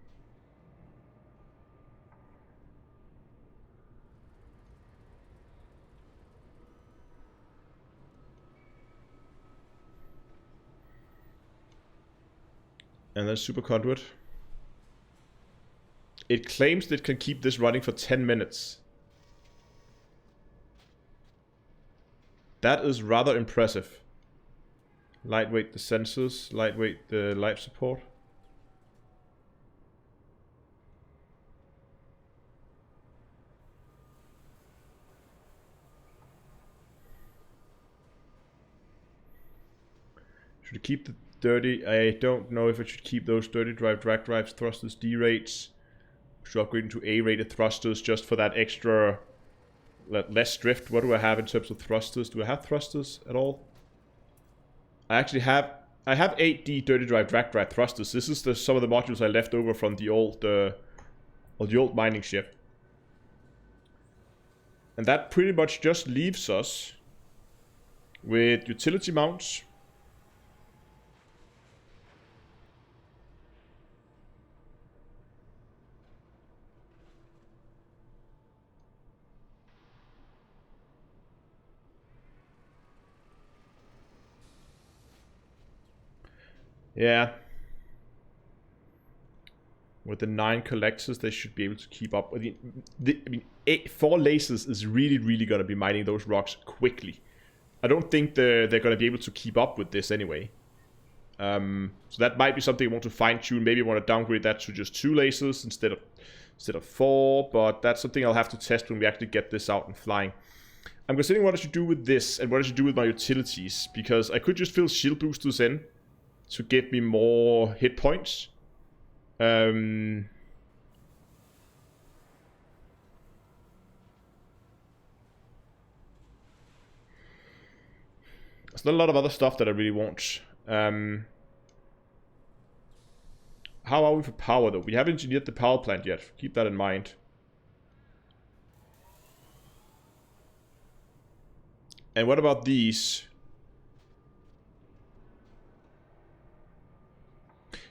then superconduit. It claims that it can keep this running for 10 minutes. That is rather impressive. Lightweight the sensors, lightweight the life support. Should I keep the dirty? I don't know if I should keep those dirty drag drives, thrusters, D rates. Should upgrade into A rated thrusters just for that extra less drift. What do I have in terms of thrusters? Do I have thrusters at all? I actually have. I have 8D dirty drag thrusters. This is some of the modules I left over from the old mining ship. And that pretty much just leaves us with utility mounts. Yeah. With the 9 collectors, they should be able to keep up. I mean, 4 lasers is really going to be mining those rocks quickly. I don't think they're going to be able to keep up with this anyway. So that might be something you want to fine-tune. Maybe you want to downgrade that to just 2 lasers instead of 4. But that's something I'll have to test when we actually get this out and flying. I'm considering what I should do with this and what I should do with my utilities. Because I could just fill shield boosters in to give me more hit points. There's not a lot of other stuff that I really want. How are we for power though? We haven't engineered the power plant yet. Keep that in mind. And what about these?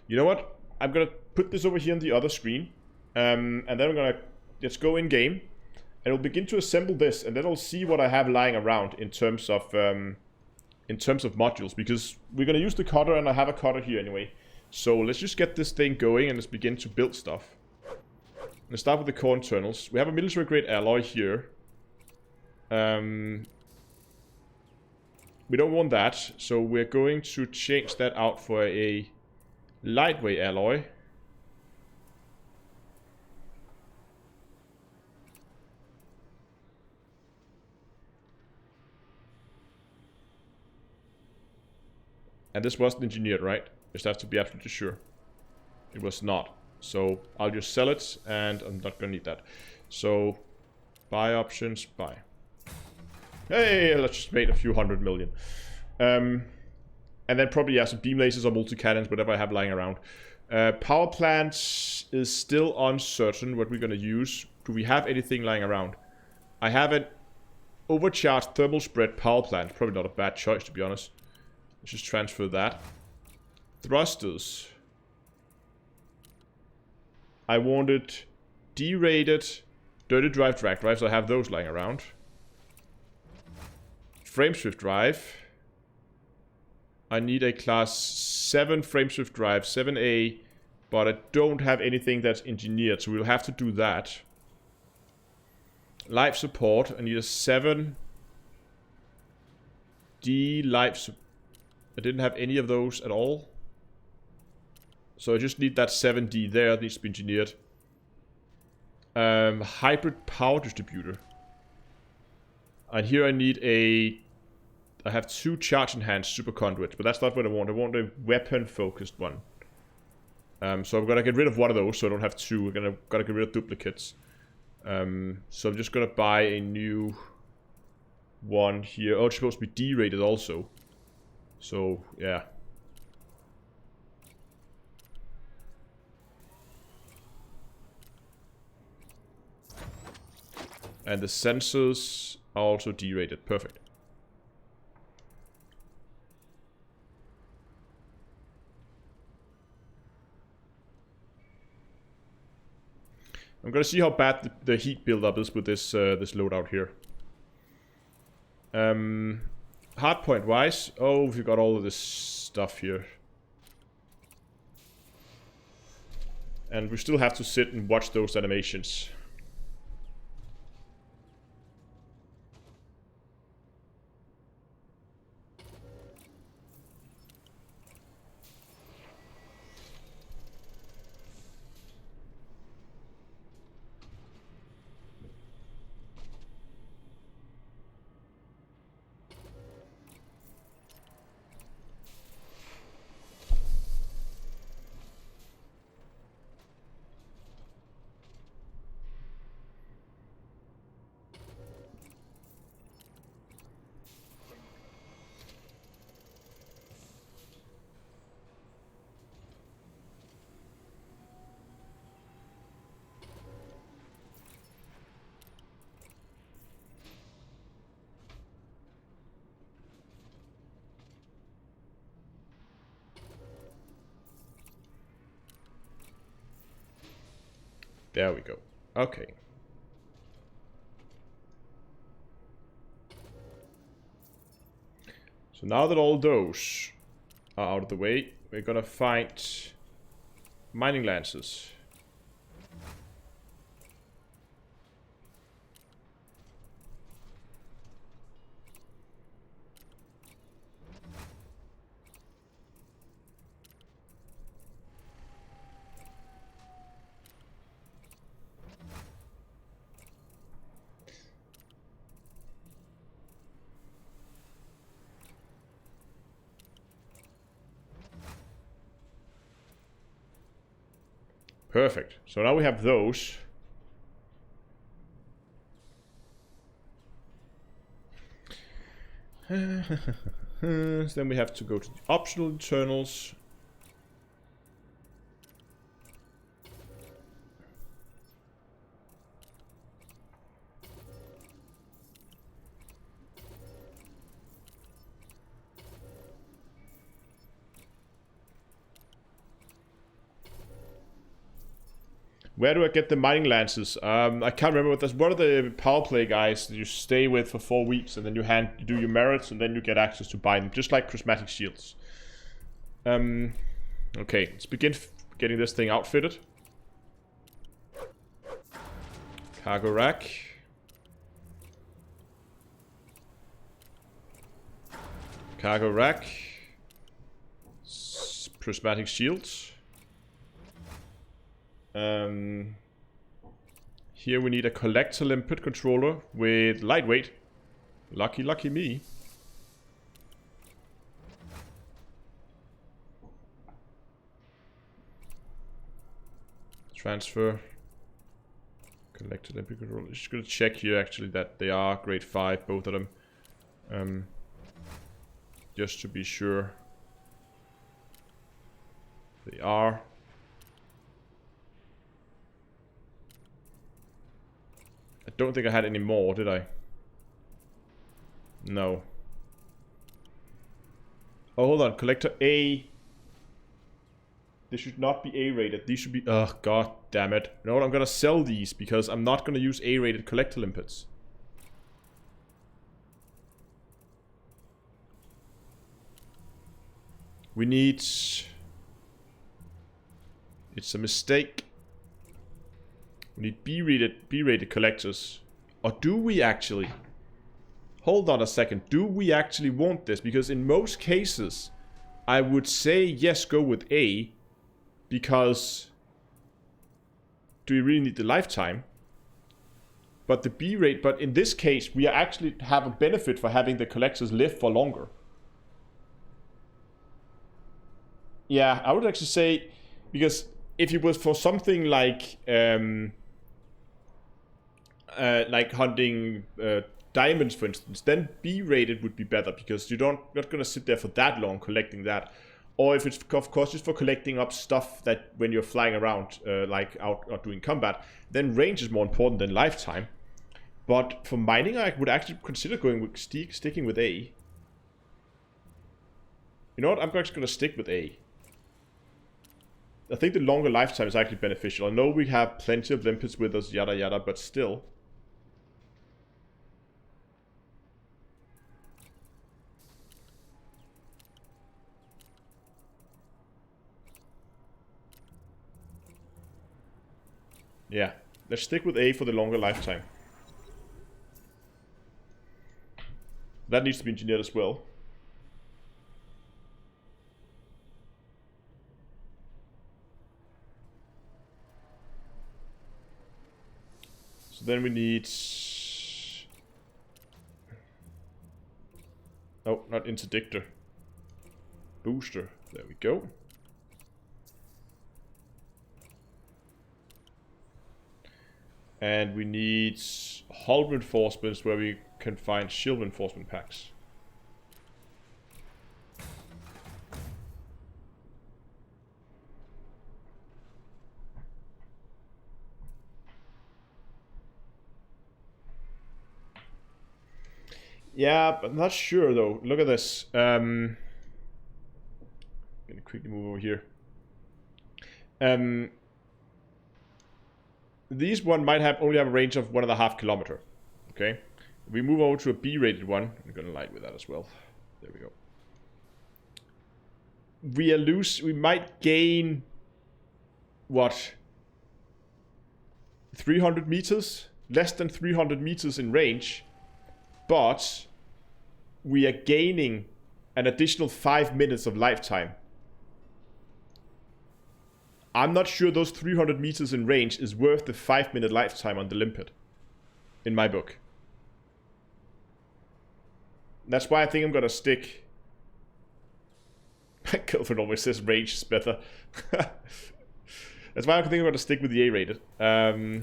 You know what? I'm gonna put this over here on the other screen. And then I'm gonna just go in game. And it'll begin to assemble this, and then I'll see what I have lying around in terms of modules, because we're gonna use the cutter, and I have a cutter here anyway. So let's just get this thing going and let's begin to build stuff. Let's start with the core internals. We have a military grade alloy here. We don't want that, so we're going to change that out for a lightweight alloy. And this wasn't engineered, right? Just have to be absolutely sure. It was not. So I'll just sell it, and I'm not gonna need that. So buy options, buy. Hey, let's just make a few 100 million. And then probably, yeah, some beam lasers or multi-cannons, whatever I have lying around. Power plants is still uncertain what we're gonna use. Do we have anything lying around? I have an overcharged thermal spread power plant. Probably not a bad choice, to be honest. Let's just transfer that. Thrusters. I wanted derated dirty drive drag drives. I have those lying around. Frameshift drive. I need a class 7 frameshift drive, 7A, but I don't have anything that's engineered, so we'll have to do that. Life support. I need a 7D life support. I didn't have any of those at all. So I just need that 7D there. That needs to be engineered. Hybrid power distributor. And here I need a... I have 2 charge enhanced super conduits, but that's not what I want. I want a weapon focused one. So I'm gonna get rid of one of those so I don't have 2. We're gotta get rid of duplicates. So I'm just gonna buy a new one here. Oh, it's supposed to be D-rated also. So, yeah. And the sensors are also D-rated. Perfect. I'm gonna see how bad the heat buildup is with this this loadout here. Hardpoint wise, oh, we've got all of this stuff here. And we still have to sit and watch those animations. There we go. Okay. So now that all those are out of the way, we're gonna find mining lances. Perfect. So now we have those. Then we have to go to the optional internals. Where do I get the mining lances? I can't remember what that's. One of the power play guys that you stay with for 4 weeks, and then you do your merits, and then you get access to buy them, just like prismatic shields. Okay, let's begin getting this thing outfitted. Cargo rack. Cargo rack. Prismatic shields. Here we need a collector limpet controller with lightweight. Lucky me. Transfer. Collector limpet controller. Just gonna check here actually that they are grade 5, both of them. Just to be sure. They are. I don't think I had any more, did I? No. Oh, hold on. Collector A. This should not be A-rated. These should be... Oh, god damn it. You know what? I'm gonna sell these because I'm not gonna use A-rated collector limpets. We need... It's a mistake. We need B-rated collectors. Or do we actually? Hold on a second. Do we actually want this? Because in most cases, I would say yes, go with A. Because do we really need the lifetime? But the B-rate, but in this case, we actually have a benefit for having the collectors live for longer. Yeah, I would actually say, because if it was for something like hunting diamonds, for instance, then B-rated would be better because you're not gonna sit there for that long collecting that. Or if it's, of course, just for collecting up stuff that when you're flying around, like out doing combat, then range is more important than lifetime. But for mining, I would actually consider going with sticking with A. You know what? I'm actually gonna stick with A. I think the longer lifetime is actually beneficial. I know we have plenty of limpets with us, yada yada, but still. Yeah, let's stick with A for the longer lifetime. That needs to be engineered as well. So then we need... Oh, not interdictor. Booster. There we go. And we need hull reinforcements where we can find shield reinforcement packs. Yeah, but I'm not sure though. Look at this. I'm gonna quickly move over here. These one might only have a range of 1.5 kilometers. Okay, if we move over to a B-rated one, I'm gonna light with that as well. There we go. We might gain what? 300 meters, less than 300 meters in range, but we are gaining an additional 5 minutes of lifetime. I'm not sure those 300 meters in range is worth the 5-minute lifetime on the limpet, in my book. That's why I think I'm gonna stick. Kilford always says range is better. That's why I think I'm gonna stick with the A-rated. All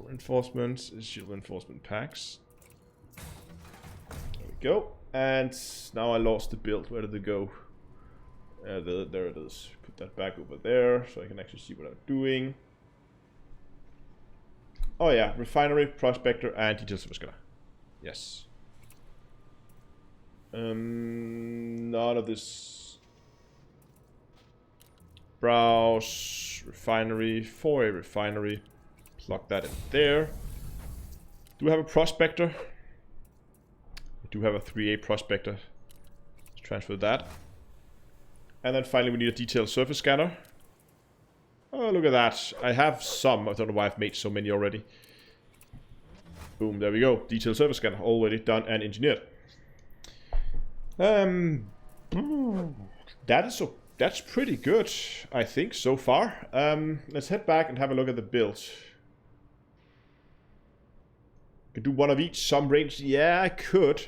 reinforcements, shield reinforcement packs. There we go. And now I lost the build. Where did it go? There it is. Put that back over there so I can actually see what I'm doing. Oh yeah, refinery, prospector, and detail superscanner. Yes. None of this. Browse. refinery for a refinery. Plug that in there. Do we have a prospector? We do have a 3A prospector. Let's transfer that. And then finally we need a detailed surface scanner. Oh, look at that. I have some. I don't know why I've made so many already. Boom, there we go. Detailed surface scanner. Already done and engineered. That's pretty good, I think, so far. Let's head back and have a look at the build. Could do one of each, some range. Yeah, I could.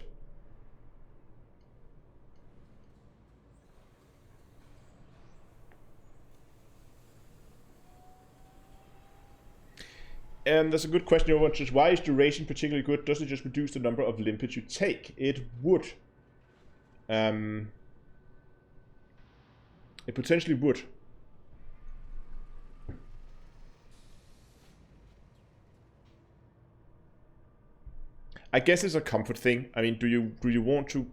And there's a good question over just why is duration particularly good? Does it just reduce the number of limpets you take? It would. It potentially would. I guess it's a comfort thing. I mean, do you want to?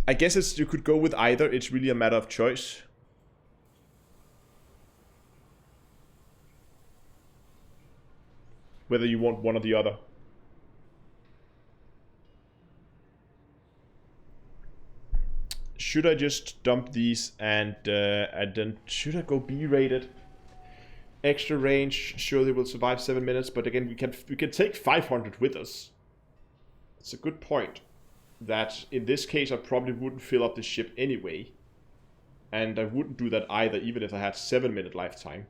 I guess it's you could go with either. It's really a matter of choice. Whether you want one or the other. Should I just dump these and then should I go B-rated? Extra range, sure they will survive 7 minutes, but again we can take 500 with us. It's a good point. That in this case I probably wouldn't fill up the ship anyway. And I wouldn't do that either, even if I had 7-minute lifetime.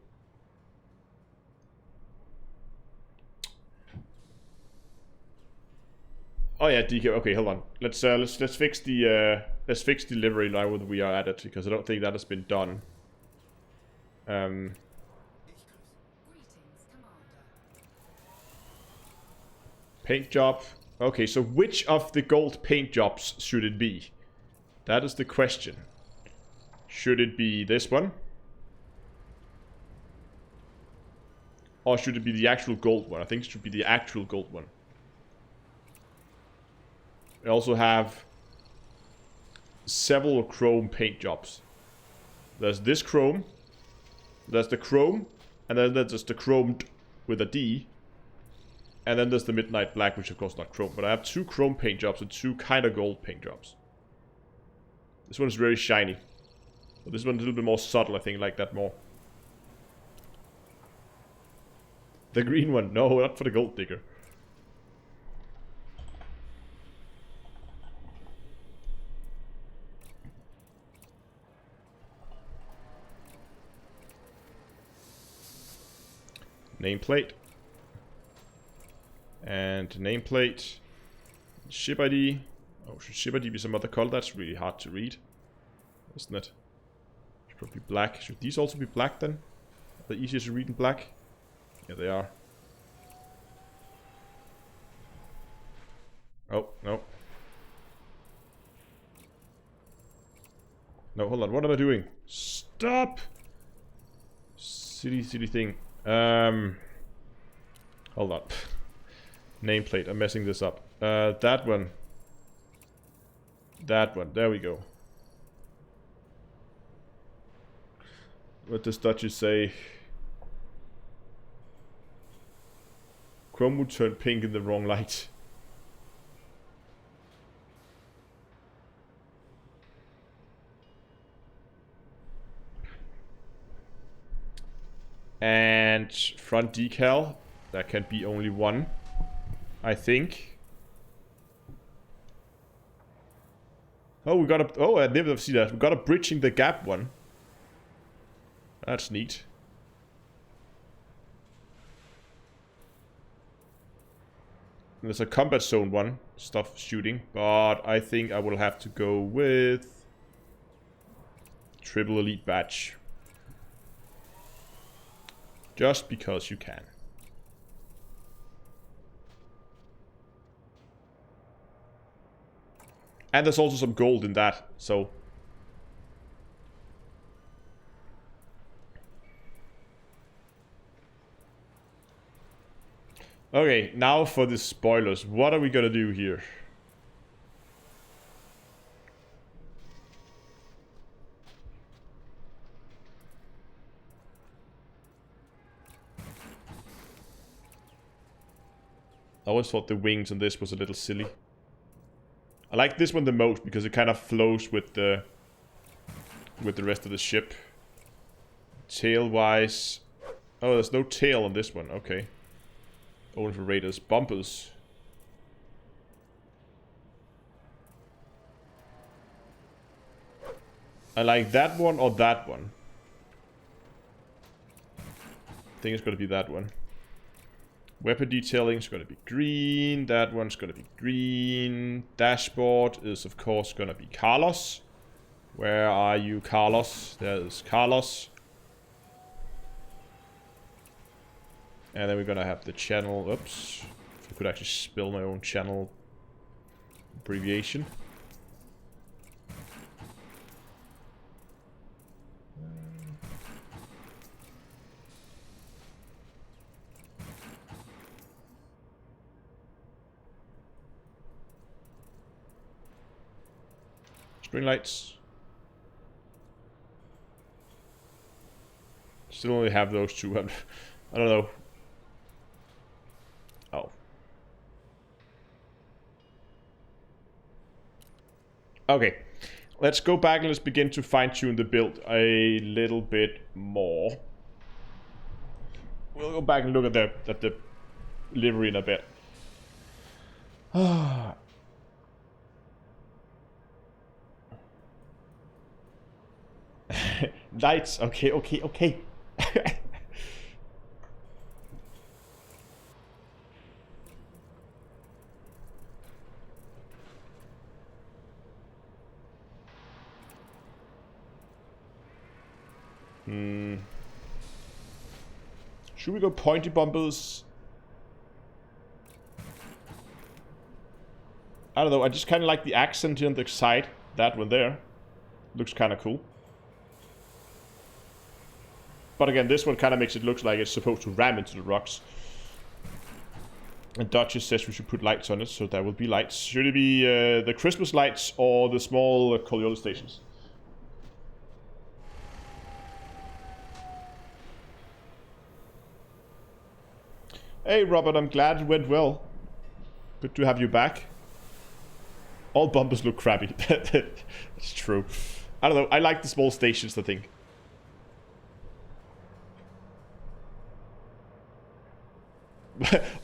Oh yeah, DK. Okay, hold on. Let's fix the livery now that we are at it, because I don't think that has been done. Paint job. Okay, so which of the gold paint jobs should it be? That is the question. Should it be this one? Or should it be the actual gold one? I think it should be the actual gold one. I also have several chrome paint jobs. There's this chrome, there's the chrome, and then there's the chromed with a D. And then there's the midnight black, which of course not chrome. But I have 2 chrome paint jobs and 2 kind of gold paint jobs. This one is very shiny. But this one's a little bit more subtle, I think, like that more. The green one, no, not for the gold digger. Nameplate. And nameplate. Ship ID. Oh, should ship ID be some other color? That's really hard to read, isn't it? Should probably be black. Should these also be black then? Are they easier to read in black? Yeah, they are. Oh, no. No, hold on. What am I doing? Stop! Silly thing. Hold on. Nameplate. I'm messing this up. That one. That one. There we go. What does Dutch say? Chrome would turn pink in the wrong light. And front decal. That can be only one, I think. Oh, we got a... Oh, I never see that. We got a bridging the gap one. That's neat. And there's a combat zone one. Stuff shooting. But I think I will have to go with... Triple Elite Badge. Just because you can. And there's also some gold in that, so... Okay, now for the spoilers. What are we gonna do here? I always thought the wings on this was a little silly. I like this one the most because it kind of flows with the rest of the ship. Tail-wise... Oh, there's no tail on this one. Okay. Only for raiders. Bumpers. I like that one or that one. I think it's going to be that one. Weapon detailing is going to be green. That one's going to be green. Dashboard is, of course, going to be Carlos. Where are you, Carlos? There is Carlos. And then we're going to have the channel. Oops. If I could actually spell my own channel abbreviation. String lights. Still only have those two. I don't know. Oh. Okay. Let's go back and let's begin to fine-tune the build a little bit more. We'll go back and look at the livery in a bit. Lights. Okay. Should we go pointy bumpers? I don't know, I just kind of like the accent here on the side. That one there. Looks kind of cool. But again, this one kind of makes it look like it's supposed to ram into the rocks. And Duchess says we should put lights on it, so there will be lights. Should it be the Christmas lights or the small Coriolis stations? Hey Robert, I'm glad it went well. Good to have you back. All bumpers look crappy. That's true. I don't know, I like the small stations, I think.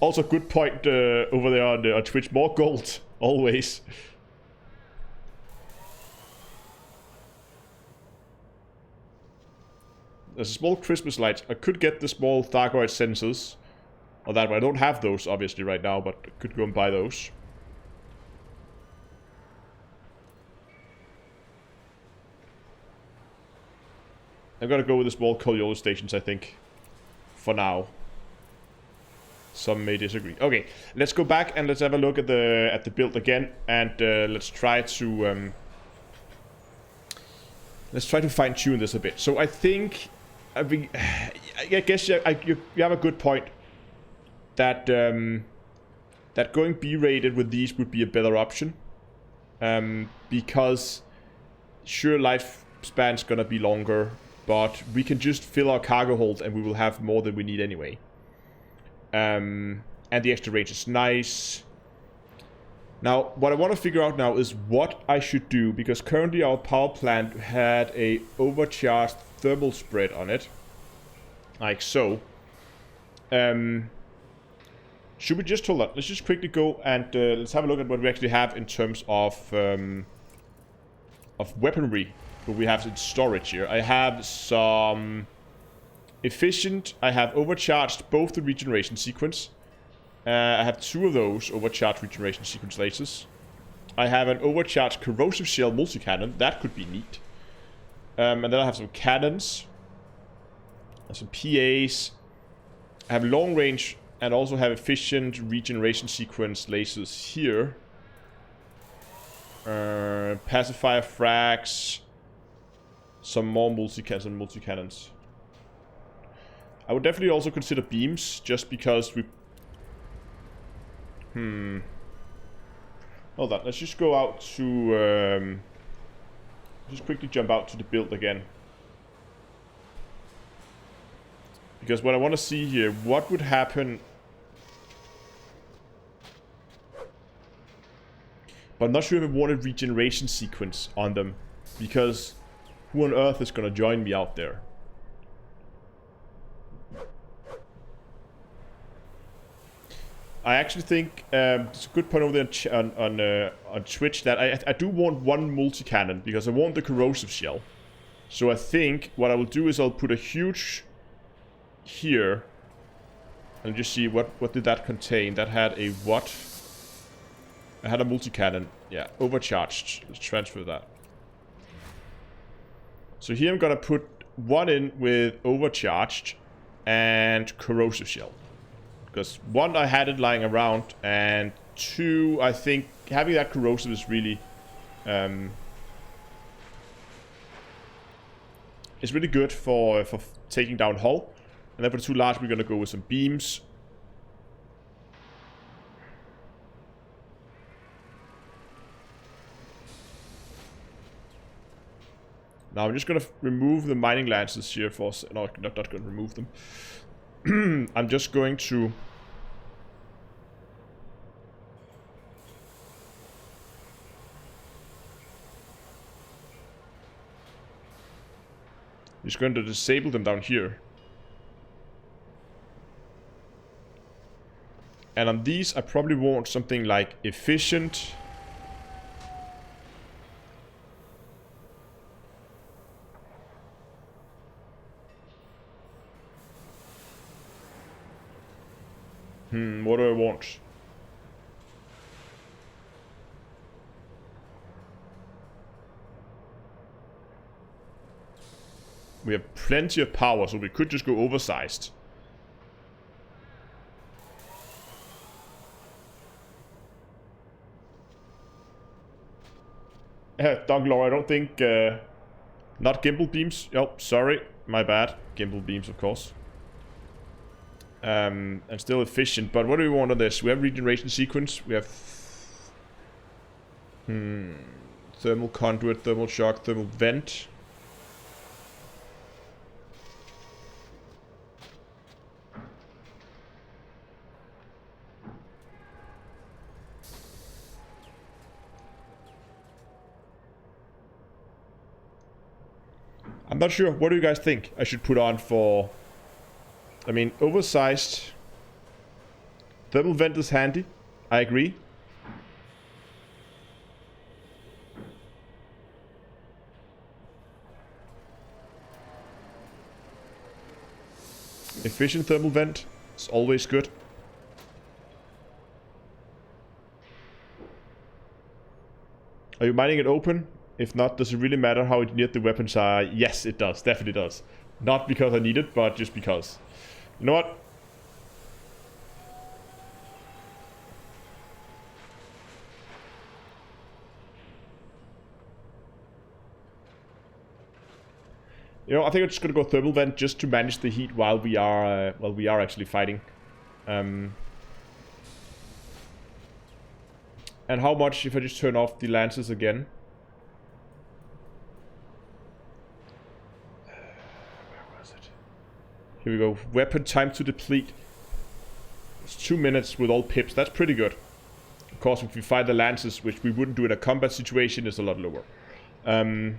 Also, good point over there on Twitch. More gold, always. There's a small Christmas lights. I could get the small Thargoid sensors. Or that one. I don't have those, obviously, right now, but I could go and buy those. I'm gonna go with the small Coriolis stations, I think. For now. Some may disagree. Okay, let's go back and let's have a look at the build again, and let's try to fine tune this a bit. So I think, I guess you have a good point that that going B-rated with these would be a better option, because sure lifespan's gonna be longer, but we can just fill our cargo hold and we will have more than we need anyway. And the extra range is nice. Now, what I want to figure out now is what I should do, because currently our power plant had a overcharged thermal spread on it, like so. Should we just hold on? Let's just quickly go and let's have a look at what we actually have in terms of weaponry. What we have in storage here. I have some efficient. I have overcharged both the regeneration sequence. I have 2 of those overcharged regeneration sequence lasers. I have an overcharged corrosive shell multi-cannon. That could be neat. And then I have some cannons. And some PAs. I have long range and also have efficient regeneration sequence lasers here. Pacifier frags. Some more multi-cannons. I would definitely also consider beams, just because we... Hold on, let's just go out to... just quickly jump out to the build again. Because what I want to see here, what would happen... But I'm not sure if I want a regeneration sequence on them, because who on earth is gonna join me out there? I actually think it's a good point over there on Twitch that I do want one multi-cannon because I want the corrosive shell. So I think what I will do is I'll put a huge here and just see what did that contain. That had a what? I had a multi-cannon. Yeah, overcharged. Let's transfer that. So here I'm gonna put one in with overcharged and corrosive shell. Because one, I had it lying around, and two, I think having that corrosive is really good for taking down hull. And then for the two large, we're gonna go with some beams. Now I'm just gonna remove the mining lances here for no, not gonna remove them. I'm just going to disable them down here. And on these I probably want something like efficient. What do I want? We have plenty of power, so we could just go oversized. Dunklore, I don't think... not gimbal beams. Oh, sorry. My bad. Gimbal beams, of course. And still efficient, but what do we want on this? We have regeneration sequence, we have thermal conduit, thermal shock, thermal vent. I'm not sure, what do you guys think I should put on for... I mean, oversized thermal vent is handy. I agree. Efficient thermal vent is always good. Are you mining it open? If not, does it really matter how engineered the weapons are? Yes, it does. Definitely does. Not because I need it, but just because. You know what? You know, I think I'm just gonna go thermal vent just to manage the heat while we are actually fighting. And how much if I just turn off the lances again? Here we go. Weapon time to deplete. It's 2 minutes with all pips. That's pretty good. Of course, if we fight the lances, which we wouldn't do in a combat situation, it's a lot lower. I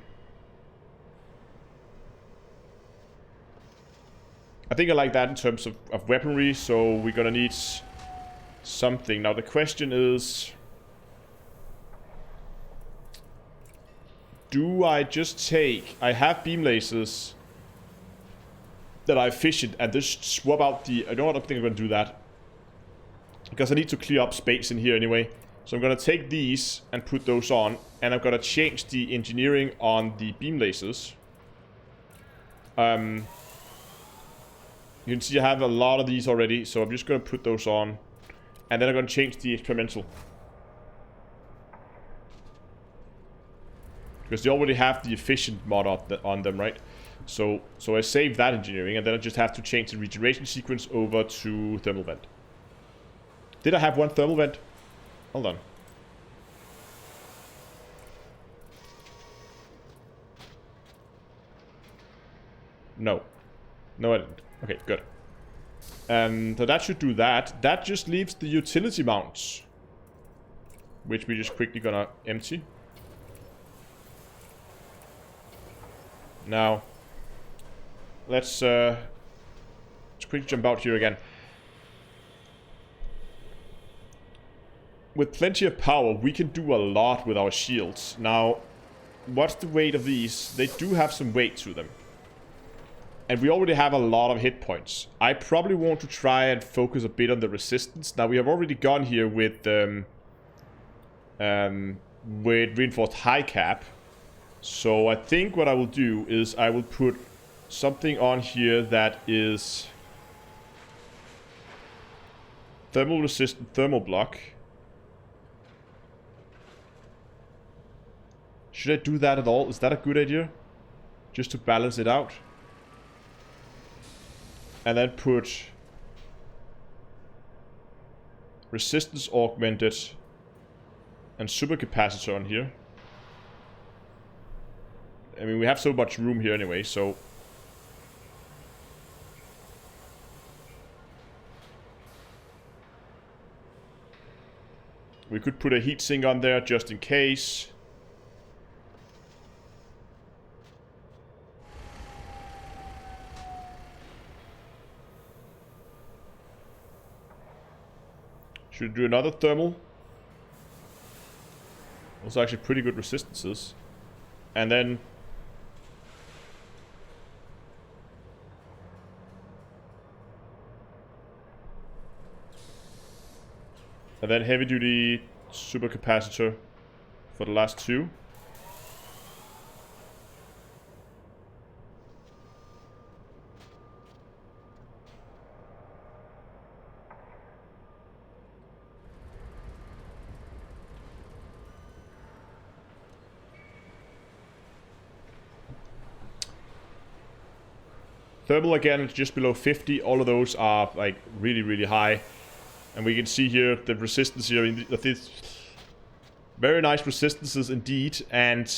think I like that in terms of weaponry, so we're gonna need something. Now the question is... do I just take... I have beam lasers... that are efficient and just swap out the... I don't think I'm going to do that. Because I need to clear up space in here anyway. So I'm going to take these and put those on. And I'm going to change the engineering on the beam lasers. You can see I have a lot of these already. So I'm just going to put those on. And then I'm going to change the experimental. Because they already have the efficient mod on them, right? So I save that engineering, and then I just have to change the regeneration sequence over to thermal vent. Did I have one thermal vent? Hold on. No. No, I didn't. Okay, good. So that should do that. That just leaves the utility mounts. which we're just quickly gonna empty. Now, let's quickly jump out here again. With plenty of power, we can do a lot with our shields. Now, what's the weight of these? They do have some weight to them. And we already have a lot of hit points. I probably want to try and focus a bit on the resistance. Now, we have already gone here with reinforced high cap. So I think what I will do is I will put something on here that is thermal resistant thermal block. Should I do that at all? Is that a good idea? Just to balance it out. And then put resistance augmented and supercapacitor on here. I mean, we have so much room here anyway, so... we could put a heatsink on there just in case. Should do another thermal. Also actually pretty good resistances. And then... heavy duty supercapacitor for the last two. Thermal again is just below 50. All of those are like really, really high. And we can see here the resistance here in these very nice resistances indeed. And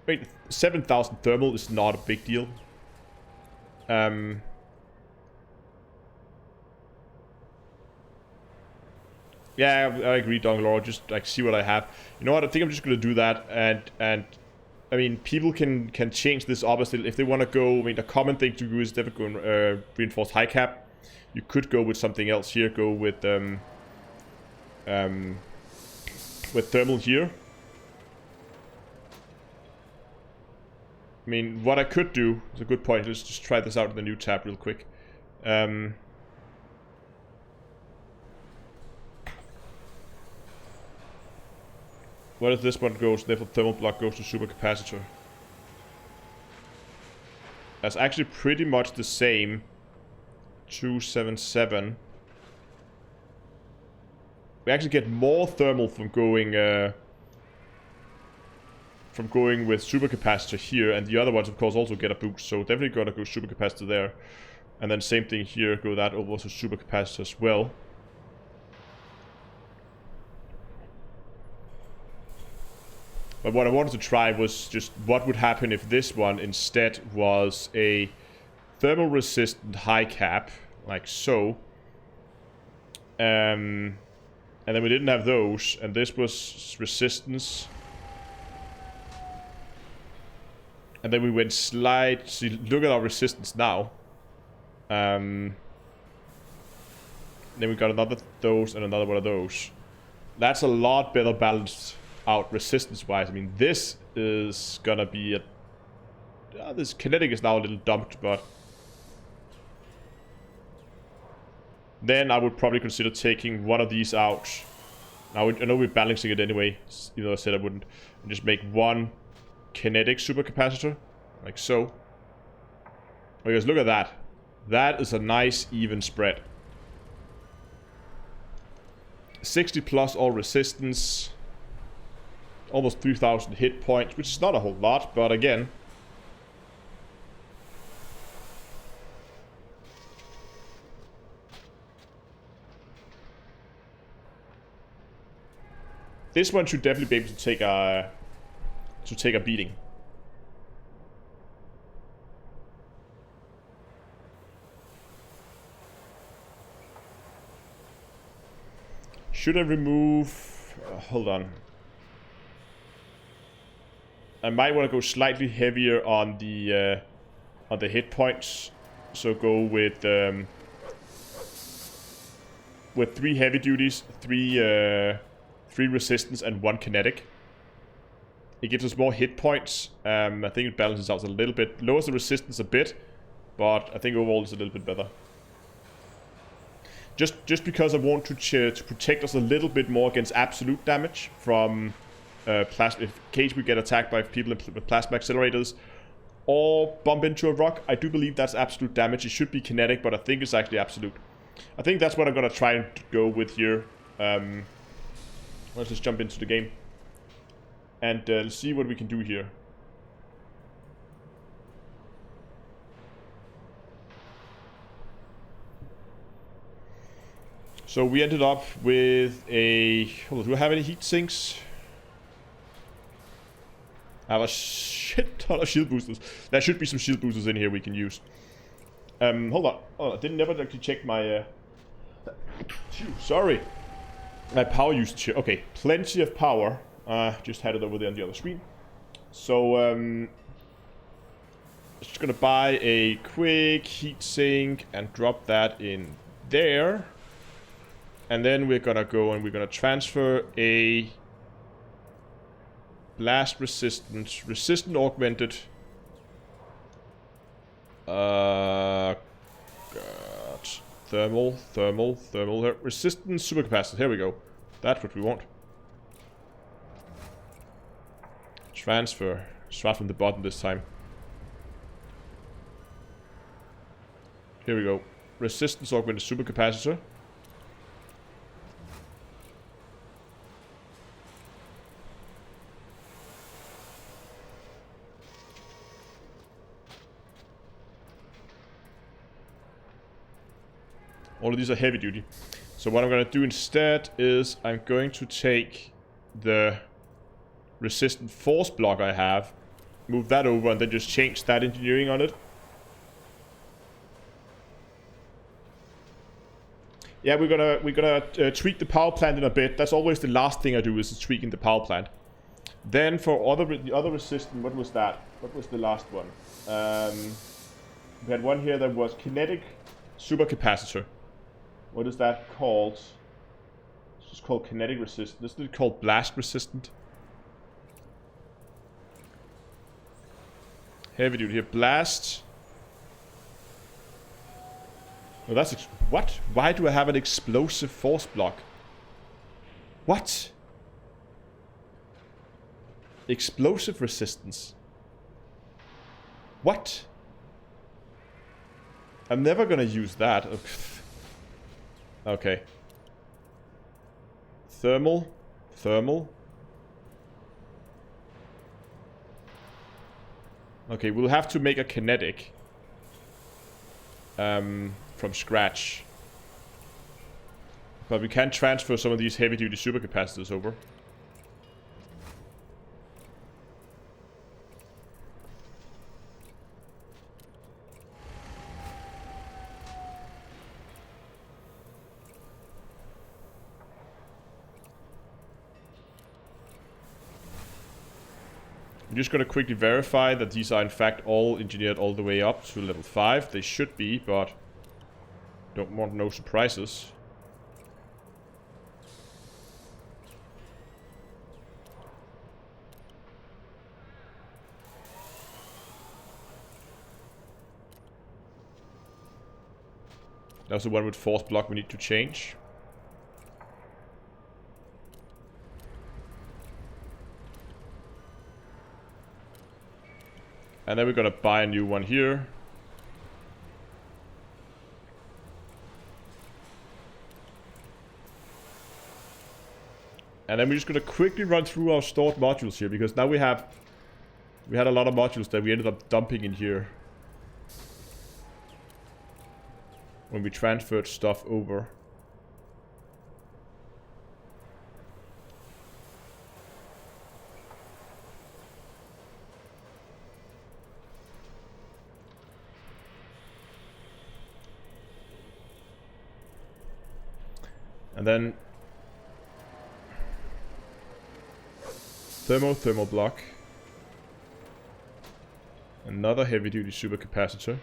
wait, 7,000 thermal is not a big deal. Yeah, I agree, Donglor. Just like see what I have. You know what? I think I'm just gonna do that. And I mean, people can change this obviously if they want to go. I mean, the common thing to do is definitely go reinforced high cap. You could go with something else here. Go with thermal here. I mean, what I could do is a good point. Let's just try this out in the new tab real quick. What if this one goes? Therefore, thermal block goes to supercapacitor. That's actually pretty much the same. 277. We actually get more thermal from going with supercapacitor here, and the other ones, of course, also get a boost. So definitely gonna go supercapacitor there, and then same thing here. Go that over to supercapacitor as well. But what I wanted to try was just what would happen if this one instead was a thermal resistant high cap, like so. And then we didn't have those, and this was resistance. And then we went slide. See, look at our resistance now. Then we got another those and another one of those. That's a lot better balanced out resistance-wise. I mean, this is gonna be a... this kinetic is now a little dumped, but... then I would probably consider taking one of these out. Now, I know we're balancing it anyway, even though I said I wouldn't. And just make one kinetic supercapacitor, like so. Because look at that. That is a nice even spread. 60 plus all resistance. Almost 3,000 hit points, which is not a whole lot, but again. This one should definitely be able to take a beating. Should I remove... Hold on. I might want to go slightly heavier on the hit points. So go with 3 heavy duties, 3 resistance, and 1 kinetic. It gives us more hit points. I think it balances out a little bit. Lowers the resistance a bit, but I think overall it's a little bit better. Just because I want to protect us a little bit more against absolute damage from plasma. In case we get attacked by people with plasma accelerators or bump into a rock, I do believe that's absolute damage. It should be kinetic, but I think it's actually absolute. I think that's what I'm gonna try and go with here. Let's just jump into the game and let's see what we can do here. So we ended up with a... Hold on, do I have any heat sinks? I have a shit ton of shield boosters. There should be some shield boosters in here we can use. Hold on. Oh, I didn't never actually check my... sorry. My power usage here. Okay, plenty of power. Just had it over there on the other screen. So, just gonna buy a quick heat sink and drop that in there. And then we're gonna go and we're gonna transfer a blast resistant augmented. God. Thermal resistance supercapacitor. Here we go. That's what we want. Transfer. Start from the bottom this time. Here we go. Resistance augmented supercapacitor. All of these are heavy duty. So what I'm going to do instead is I'm going to take the resistant force block I have, move that over, and then just change that engineering on it. Yeah, we're gonna tweak the power plant in a bit. That's always the last thing I do is tweaking the power plant. Then for the other resistant, what was that? What was the last one? We had one here that was kinetic supercapacitor. What is that called? It's just called kinetic resistant. Isn't it called blast resistant? Heavy duty here. Blast. Oh, that's... What? Why do I have an explosive force block? What? Explosive resistance. What? I'm never gonna use that. Okay. Thermal. Okay, we'll have to make a kinetic. From scratch. But we can transfer some of these heavy-duty supercapacitors over. I'm just going to quickly verify that these are in fact all engineered all the way up to level 5. They should be, but don't want no surprises. That's the one with force block we need to change. And then we're gonna buy a new one here. And then we're just gonna quickly run through our stored modules here, because now we had a lot of modules that we ended up dumping in here when we transferred stuff over. And then thermal block. Another heavy-duty supercapacitor.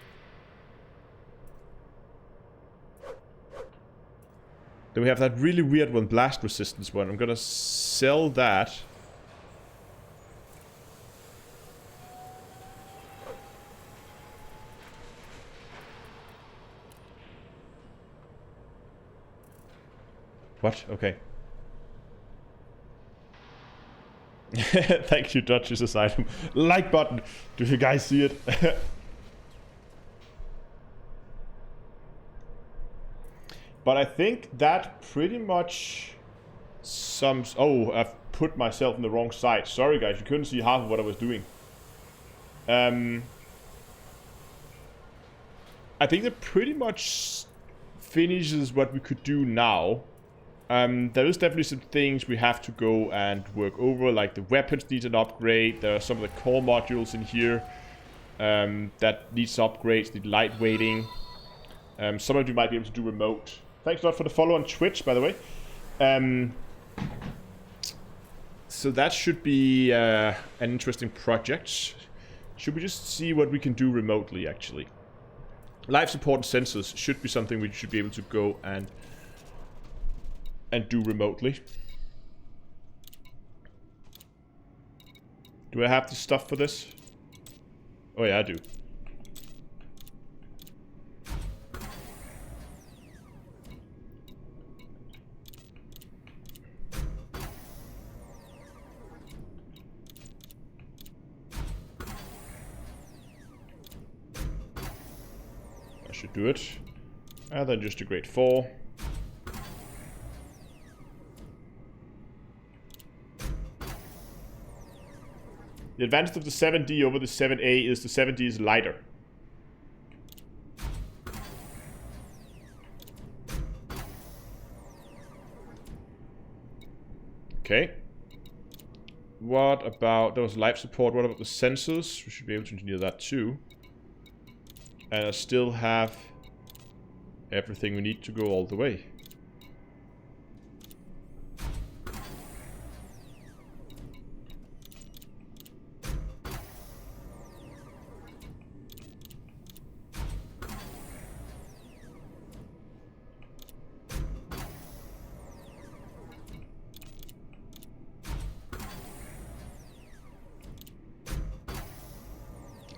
Then we have that really weird one, blast resistance one. I'm gonna sell that. What? Okay. Thank you, Dutch's Asylum. Like button. Do you guys see it? But I think that pretty much sums... Oh, I've put myself in the wrong side. Sorry guys, you couldn't see half of what I was doing. I think that pretty much finishes what we could do now. There is definitely some things we have to go and work over, like the weapons need an upgrade. There are some of the core modules in here that needs upgrades, need lightweighting. Some of you might be able to do remote. Thanks a lot for the follow on Twitch, by the way. So that should be an interesting project. Should we just see what we can do remotely, actually? Life support and sensors should be something we should be able to go and do remotely. Do I have the stuff for this? Oh yeah, I do. I should do it. And then just a grade 4. The advantage of the 7D over the 7A is the 7D is lighter. Okay. What about... There was life support. What about the sensors? We should be able to engineer that too. And I still have everything we need to go all the way.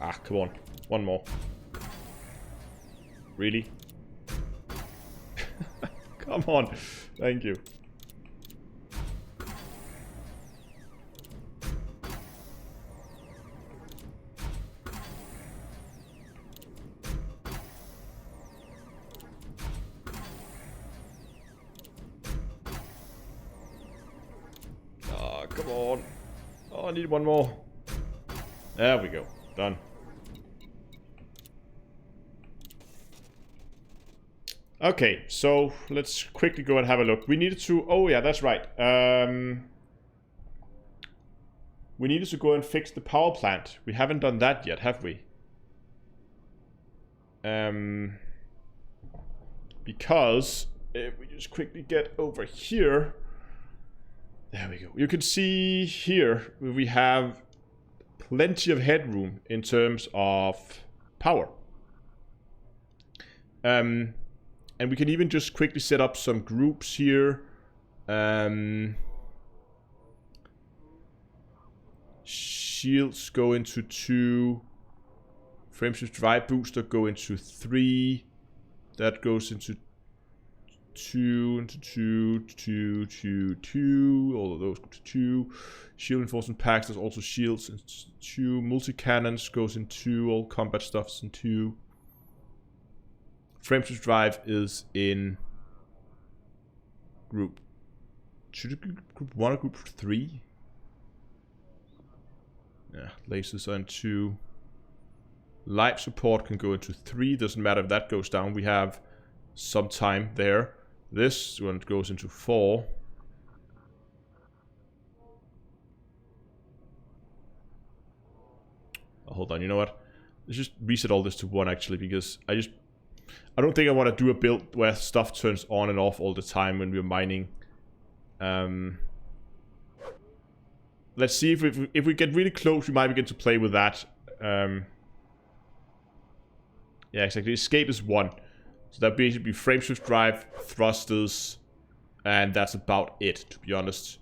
Ah, come on. One more. Really? Come on. Thank you. Ah, come on. Oh, I need one more. There we go. Done. Okay, so let's quickly go and have a look. We needed to... Oh yeah, that's right. We needed to go and fix the power plant. We haven't done that yet, have we? Because if we just quickly get over here... There we go. You can see here we have plenty of headroom in terms of power. And we can even just quickly set up some groups here. Shields go into 2. Frameshift drive booster go into 3. That goes into 2, into 2, 2, 2, 2. All of those go to 2. Shield enforcement packs, there's also shields in 2. Multi-cannons goes in 2. All combat stuff's in 2. Frameshift drive is in group... Should it be group 1 or group 3? Yeah, lasers are in 2. Life support can go into 3. Doesn't matter if that goes down. We have some time there. This one goes into 4. Oh, hold on, you know what? Let's just reset all this to 1 actually, because I don't think I want to do a build where stuff turns on and off all the time when we're mining. Let's let's see if we get really close, we might begin to play with that. Yeah, exactly. Escape is 1. So that basically be frameshift drive, thrusters, and that's about it, to be honest.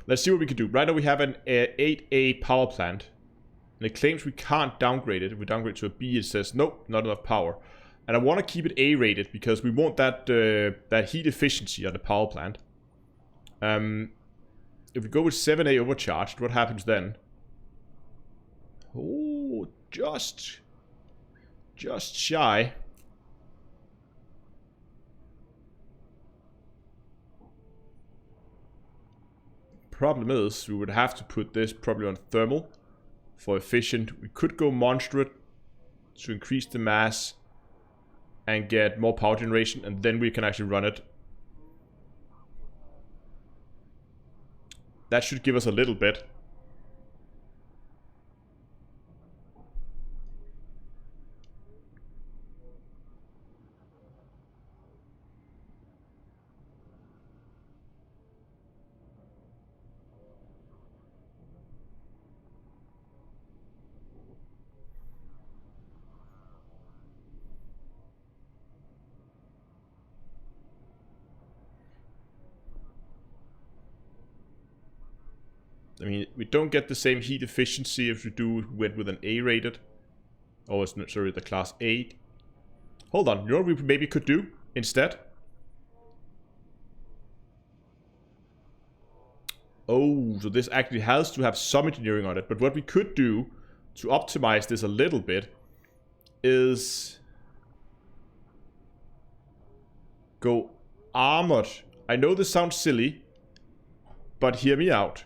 Let's see what we can do. Right now we have an 8A power plant. And it claims we can't downgrade it. If we downgrade to a B, it says, nope, not enough power. And I want to keep it A rated because we want that that heat efficiency on the power plant. If we go with 7A overcharged, what happens then? Oh, just shy. Problem is, we would have to put this probably on thermal for efficient. We could go monstrate to increase the mass and get more power generation, and then we can actually run it. That should give us a little bit. I mean, we don't get the same heat efficiency if we do went with an A rated. Oh, it's not, sorry, the class 8. Hold on, you know what we maybe could do instead? Oh, so this actually has to have some engineering on it. But what we could do to optimize this a little bit is go armored. I know this sounds silly, but hear me out.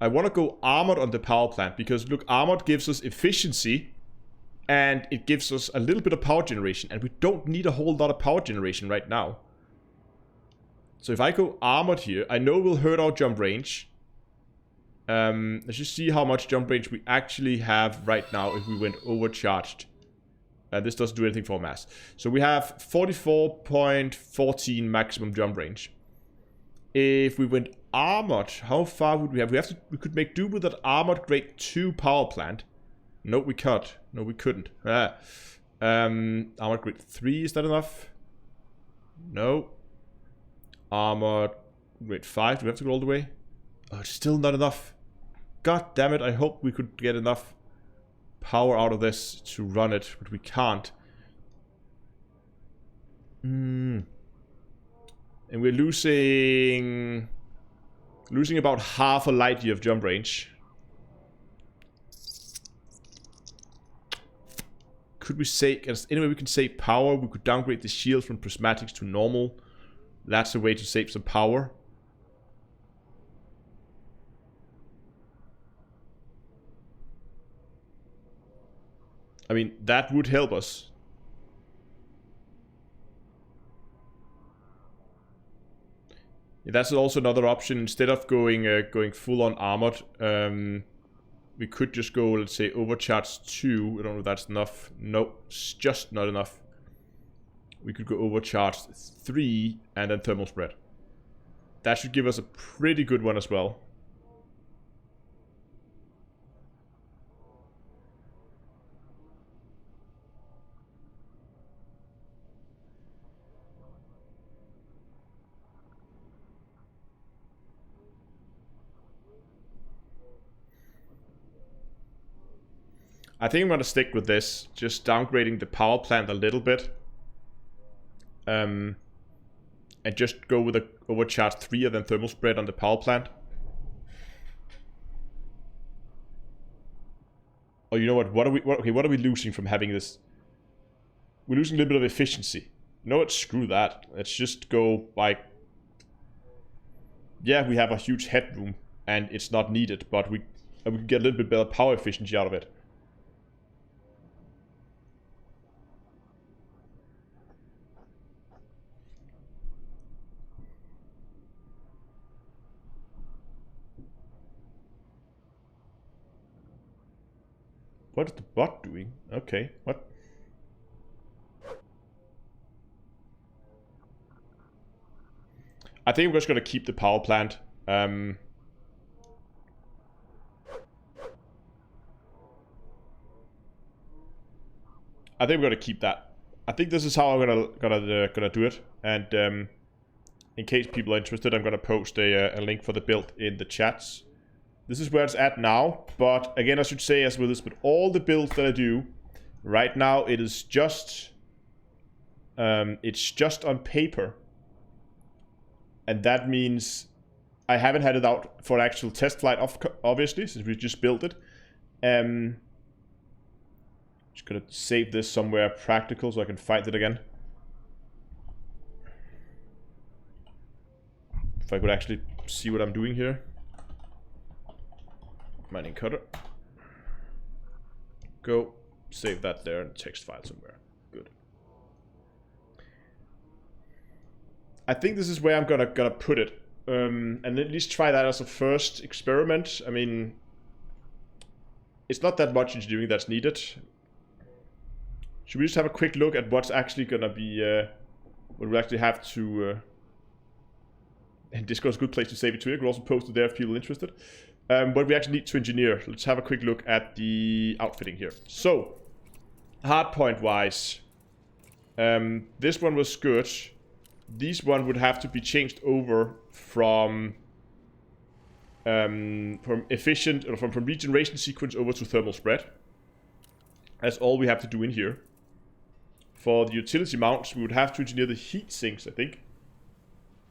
I want to go armored on the power plant because, look, armored gives us efficiency and it gives us a little bit of power generation, and we don't need a whole lot of power generation right now. So if I go armored here, I know we'll hurt our jump range. Let's just see how much jump range we actually have right now if we went overcharged. This doesn't do anything for mass. So we have 44.14 maximum jump range. If we went armored, how far would we have? We could make do with that armored grade 2 power plant. No, we can't. No, we couldn't. Armored grade 3, is that enough? No. Armored grade 5, do we have to go all the way? Oh, it's still not enough. God damn it, I hope we could get enough power out of this to run it, but we can't. And we're losing about half a light year of jump range. Could we save, anyway, we can save power. We could downgrade the shield from prismatics to normal. That's a way to save some power. I mean, that would help us. Yeah, that's also another option. Instead of going full on armored, we could just go, let's say, overcharge 2. I don't know if that's enough. Nope, it's just not enough. We could go overcharge 3 and then thermal spread. That should give us a pretty good one as well. I think I'm going to stick with this, just downgrading the power plant a little bit. And just go with a overcharge 3 and then thermal spread on the power plant. Oh, you know what? What are we losing from having this? We're losing a little bit of efficiency. You know what? Screw that. Let's just go like... Yeah, we have a huge headroom and it's not needed, but we can get a little bit better power efficiency out of it. What is the bot doing? Okay, what? I think I'm just gonna keep the power plant. I think we're gonna keep that. I think this is how I'm gonna do it. And in case people are interested, I'm gonna post a link for the build in the chats. This is where it's at now. But again, I should say, as with this, with all the builds that I do right now, it is just it's just on paper, and that means I haven't had it out for an actual test flight, obviously, since we just built it. Just gonna save this somewhere practical so I can find it again. If I could actually see what I'm doing here. Mining cutter. Go. Save that there in a text file somewhere. Good. I think this is where I'm gonna put it. And at least try that as a first experiment. I mean, it's not that much engineering that's needed. Should we just have a quick look at what's actually gonna be what we actually have to and Discord's a good place to save it to. You can also post it there if people are interested. What we actually need to engineer. Let's have a quick look at the outfitting here. So, hardpoint wise, this one was good. These one would have to be changed over from efficient or from regeneration sequence over to thermal spread. That's all we have to do in here. For the utility mounts, we would have to engineer the heat sinks, I think.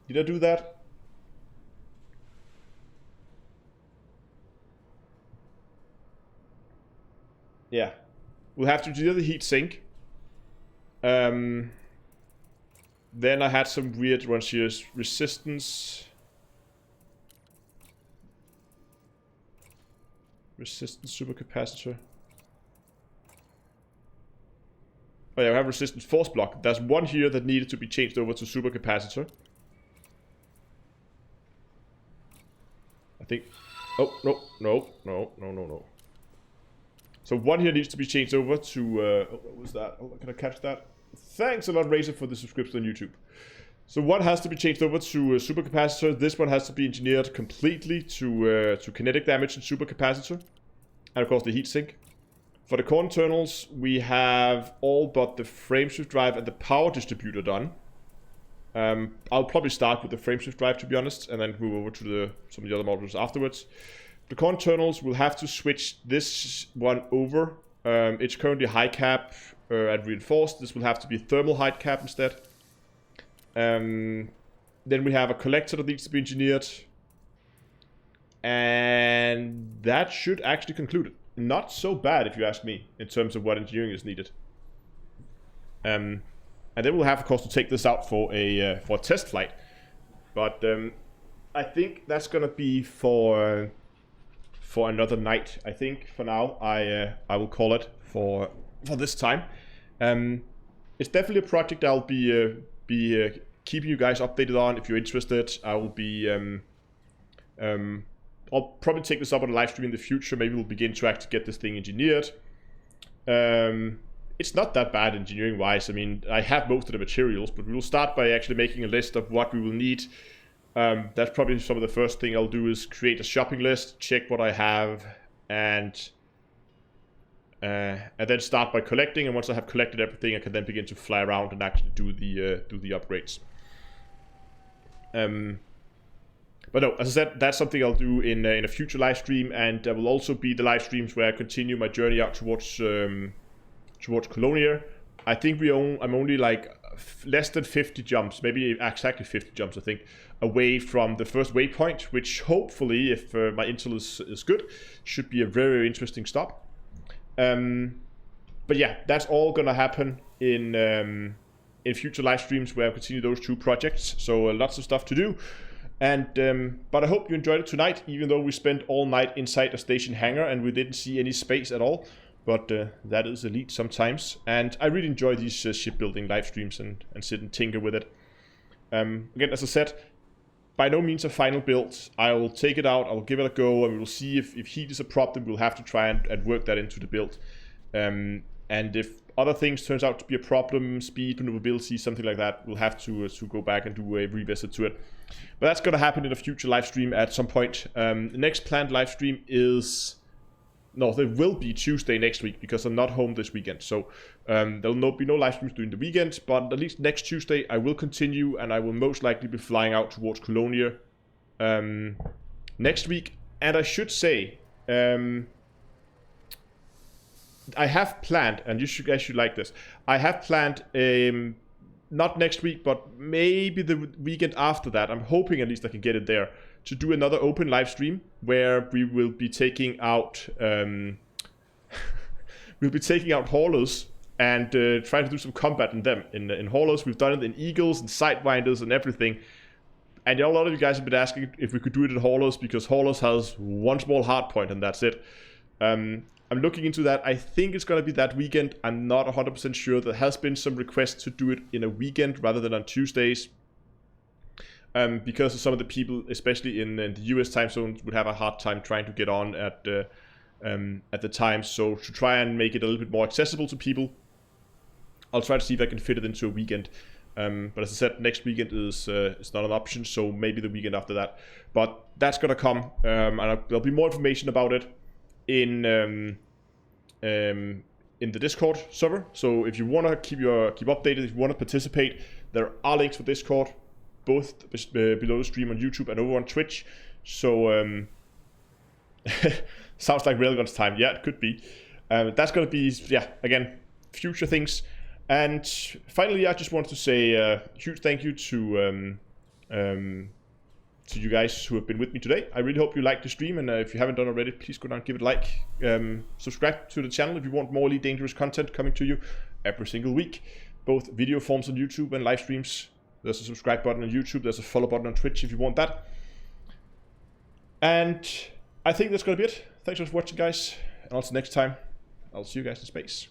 Did I do that? Yeah. We'll have to engineer the heat sink. Then I had some weird ones here. Resistance supercapacitor. Oh yeah, we have resistance force block. There's one here that needed to be changed over to supercapacitor. I think... Oh, no. So one here needs to be changed over to... what was that? Oh, can I catch that? Thanks a lot, Razor, for the subscription on YouTube. So one has to be changed over to supercapacitor. This one has to be engineered completely to kinetic damage and supercapacitor. And of course the heatsink. For the core internals, we have all but the frameshift drive and the power distributor done. I'll probably start with the frameshift drive, to be honest, and then move over to some of the other modules afterwards. The core internals, we'll have to switch this one over. It's currently high cap and reinforced. This will have to be thermal high cap instead. Then we have a collector that needs to be engineered. And that should actually conclude it. Not so bad, if you ask me, in terms of what engineering is needed. And then we'll have, of course, to take this out for a test flight. But I think that's gonna be for another night. I think for now I will call it for this time. It's definitely a project I'll be keeping you guys updated on. If you're interested, I will be. I'll probably take this up on a live stream in the future. Maybe we'll begin to actually get this thing engineered. It's not that bad engineering wise. I mean, I have most of the materials, but we will start by actually making a list of what we will need. That's probably some of the first thing I'll do is create a shopping list, check what I have, and then start by collecting. And once I have collected everything, I can then begin to fly around and actually do the upgrades. But no, as I said, that's something I'll do in a future live stream, and there will also be the live streams where I continue my journey out towards Colonia. I think I'm only like less than 50 jumps, maybe exactly 50 jumps, I think, away from the first waypoint, which hopefully, if my intel is good, should be a very, very interesting stop. But yeah, that's all gonna happen in future live streams where I continue those two projects. So lots of stuff to do. And but I hope you enjoyed it tonight, even though we spent all night inside a station hangar and we didn't see any space at all. But that is elite sometimes, and I really enjoy these shipbuilding live streams and sit and tinker with it. Again, as I said, by no means a final build. I will take it out, I will give it a go, and we will see if heat is a problem. We'll have to try and work that into the build. And if other things turns out to be a problem, speed, maneuverability, something like that, we'll have to go back and do a revisit to it. But that's going to happen in a future live stream at some point. The next planned live stream is... No, there will be Tuesday next week because I'm not home this weekend. So there'll be no live streams during the weekend. But at least next Tuesday I will continue, and I will most likely be flying out towards Colonia next week. And I should say... I have planned, and you guys should like this. I have planned, not next week, but maybe the weekend after that. I'm hoping at least I can get it there to do another open live stream where we will be taking out, haulers and trying to do some combat in them. In haulers, we've done it in eagles and sidewinders and everything. And a lot of you guys have been asking if we could do it in haulers because haulers has one small hard point and that's it. I'm looking into that. I think it's going to be that weekend. I'm not 100% sure. There has been some requests to do it in a weekend rather than on Tuesdays. Because of some of the people, especially in the US time zones, would have a hard time trying to get on at the time. So to try and make it a little bit more accessible to people, I'll try to see if I can fit it into a weekend. But as I said, next weekend is not an option. So maybe the weekend after that. But that's going to come. And there'll be more information about it in the Discord server. So if you want to keep updated, if you want to participate, there are links for Discord, both below the stream on YouTube and over on Twitch. So sounds like Railgun's time. Yeah, it could be. That's going to be, again, future things. And finally, I just wanted to say a huge thank you to you guys who have been with me today. I really hope you liked the stream, and if you haven't done already, please go down and give it a like. Subscribe to the channel if you want more Elite Dangerous content coming to you every single week. Both video forms on YouTube and live streams. There's a subscribe button on YouTube. There's a follow button on Twitch if you want that. And I think that's going to be it. Thanks for watching, guys. And until next time, I'll see you guys in space.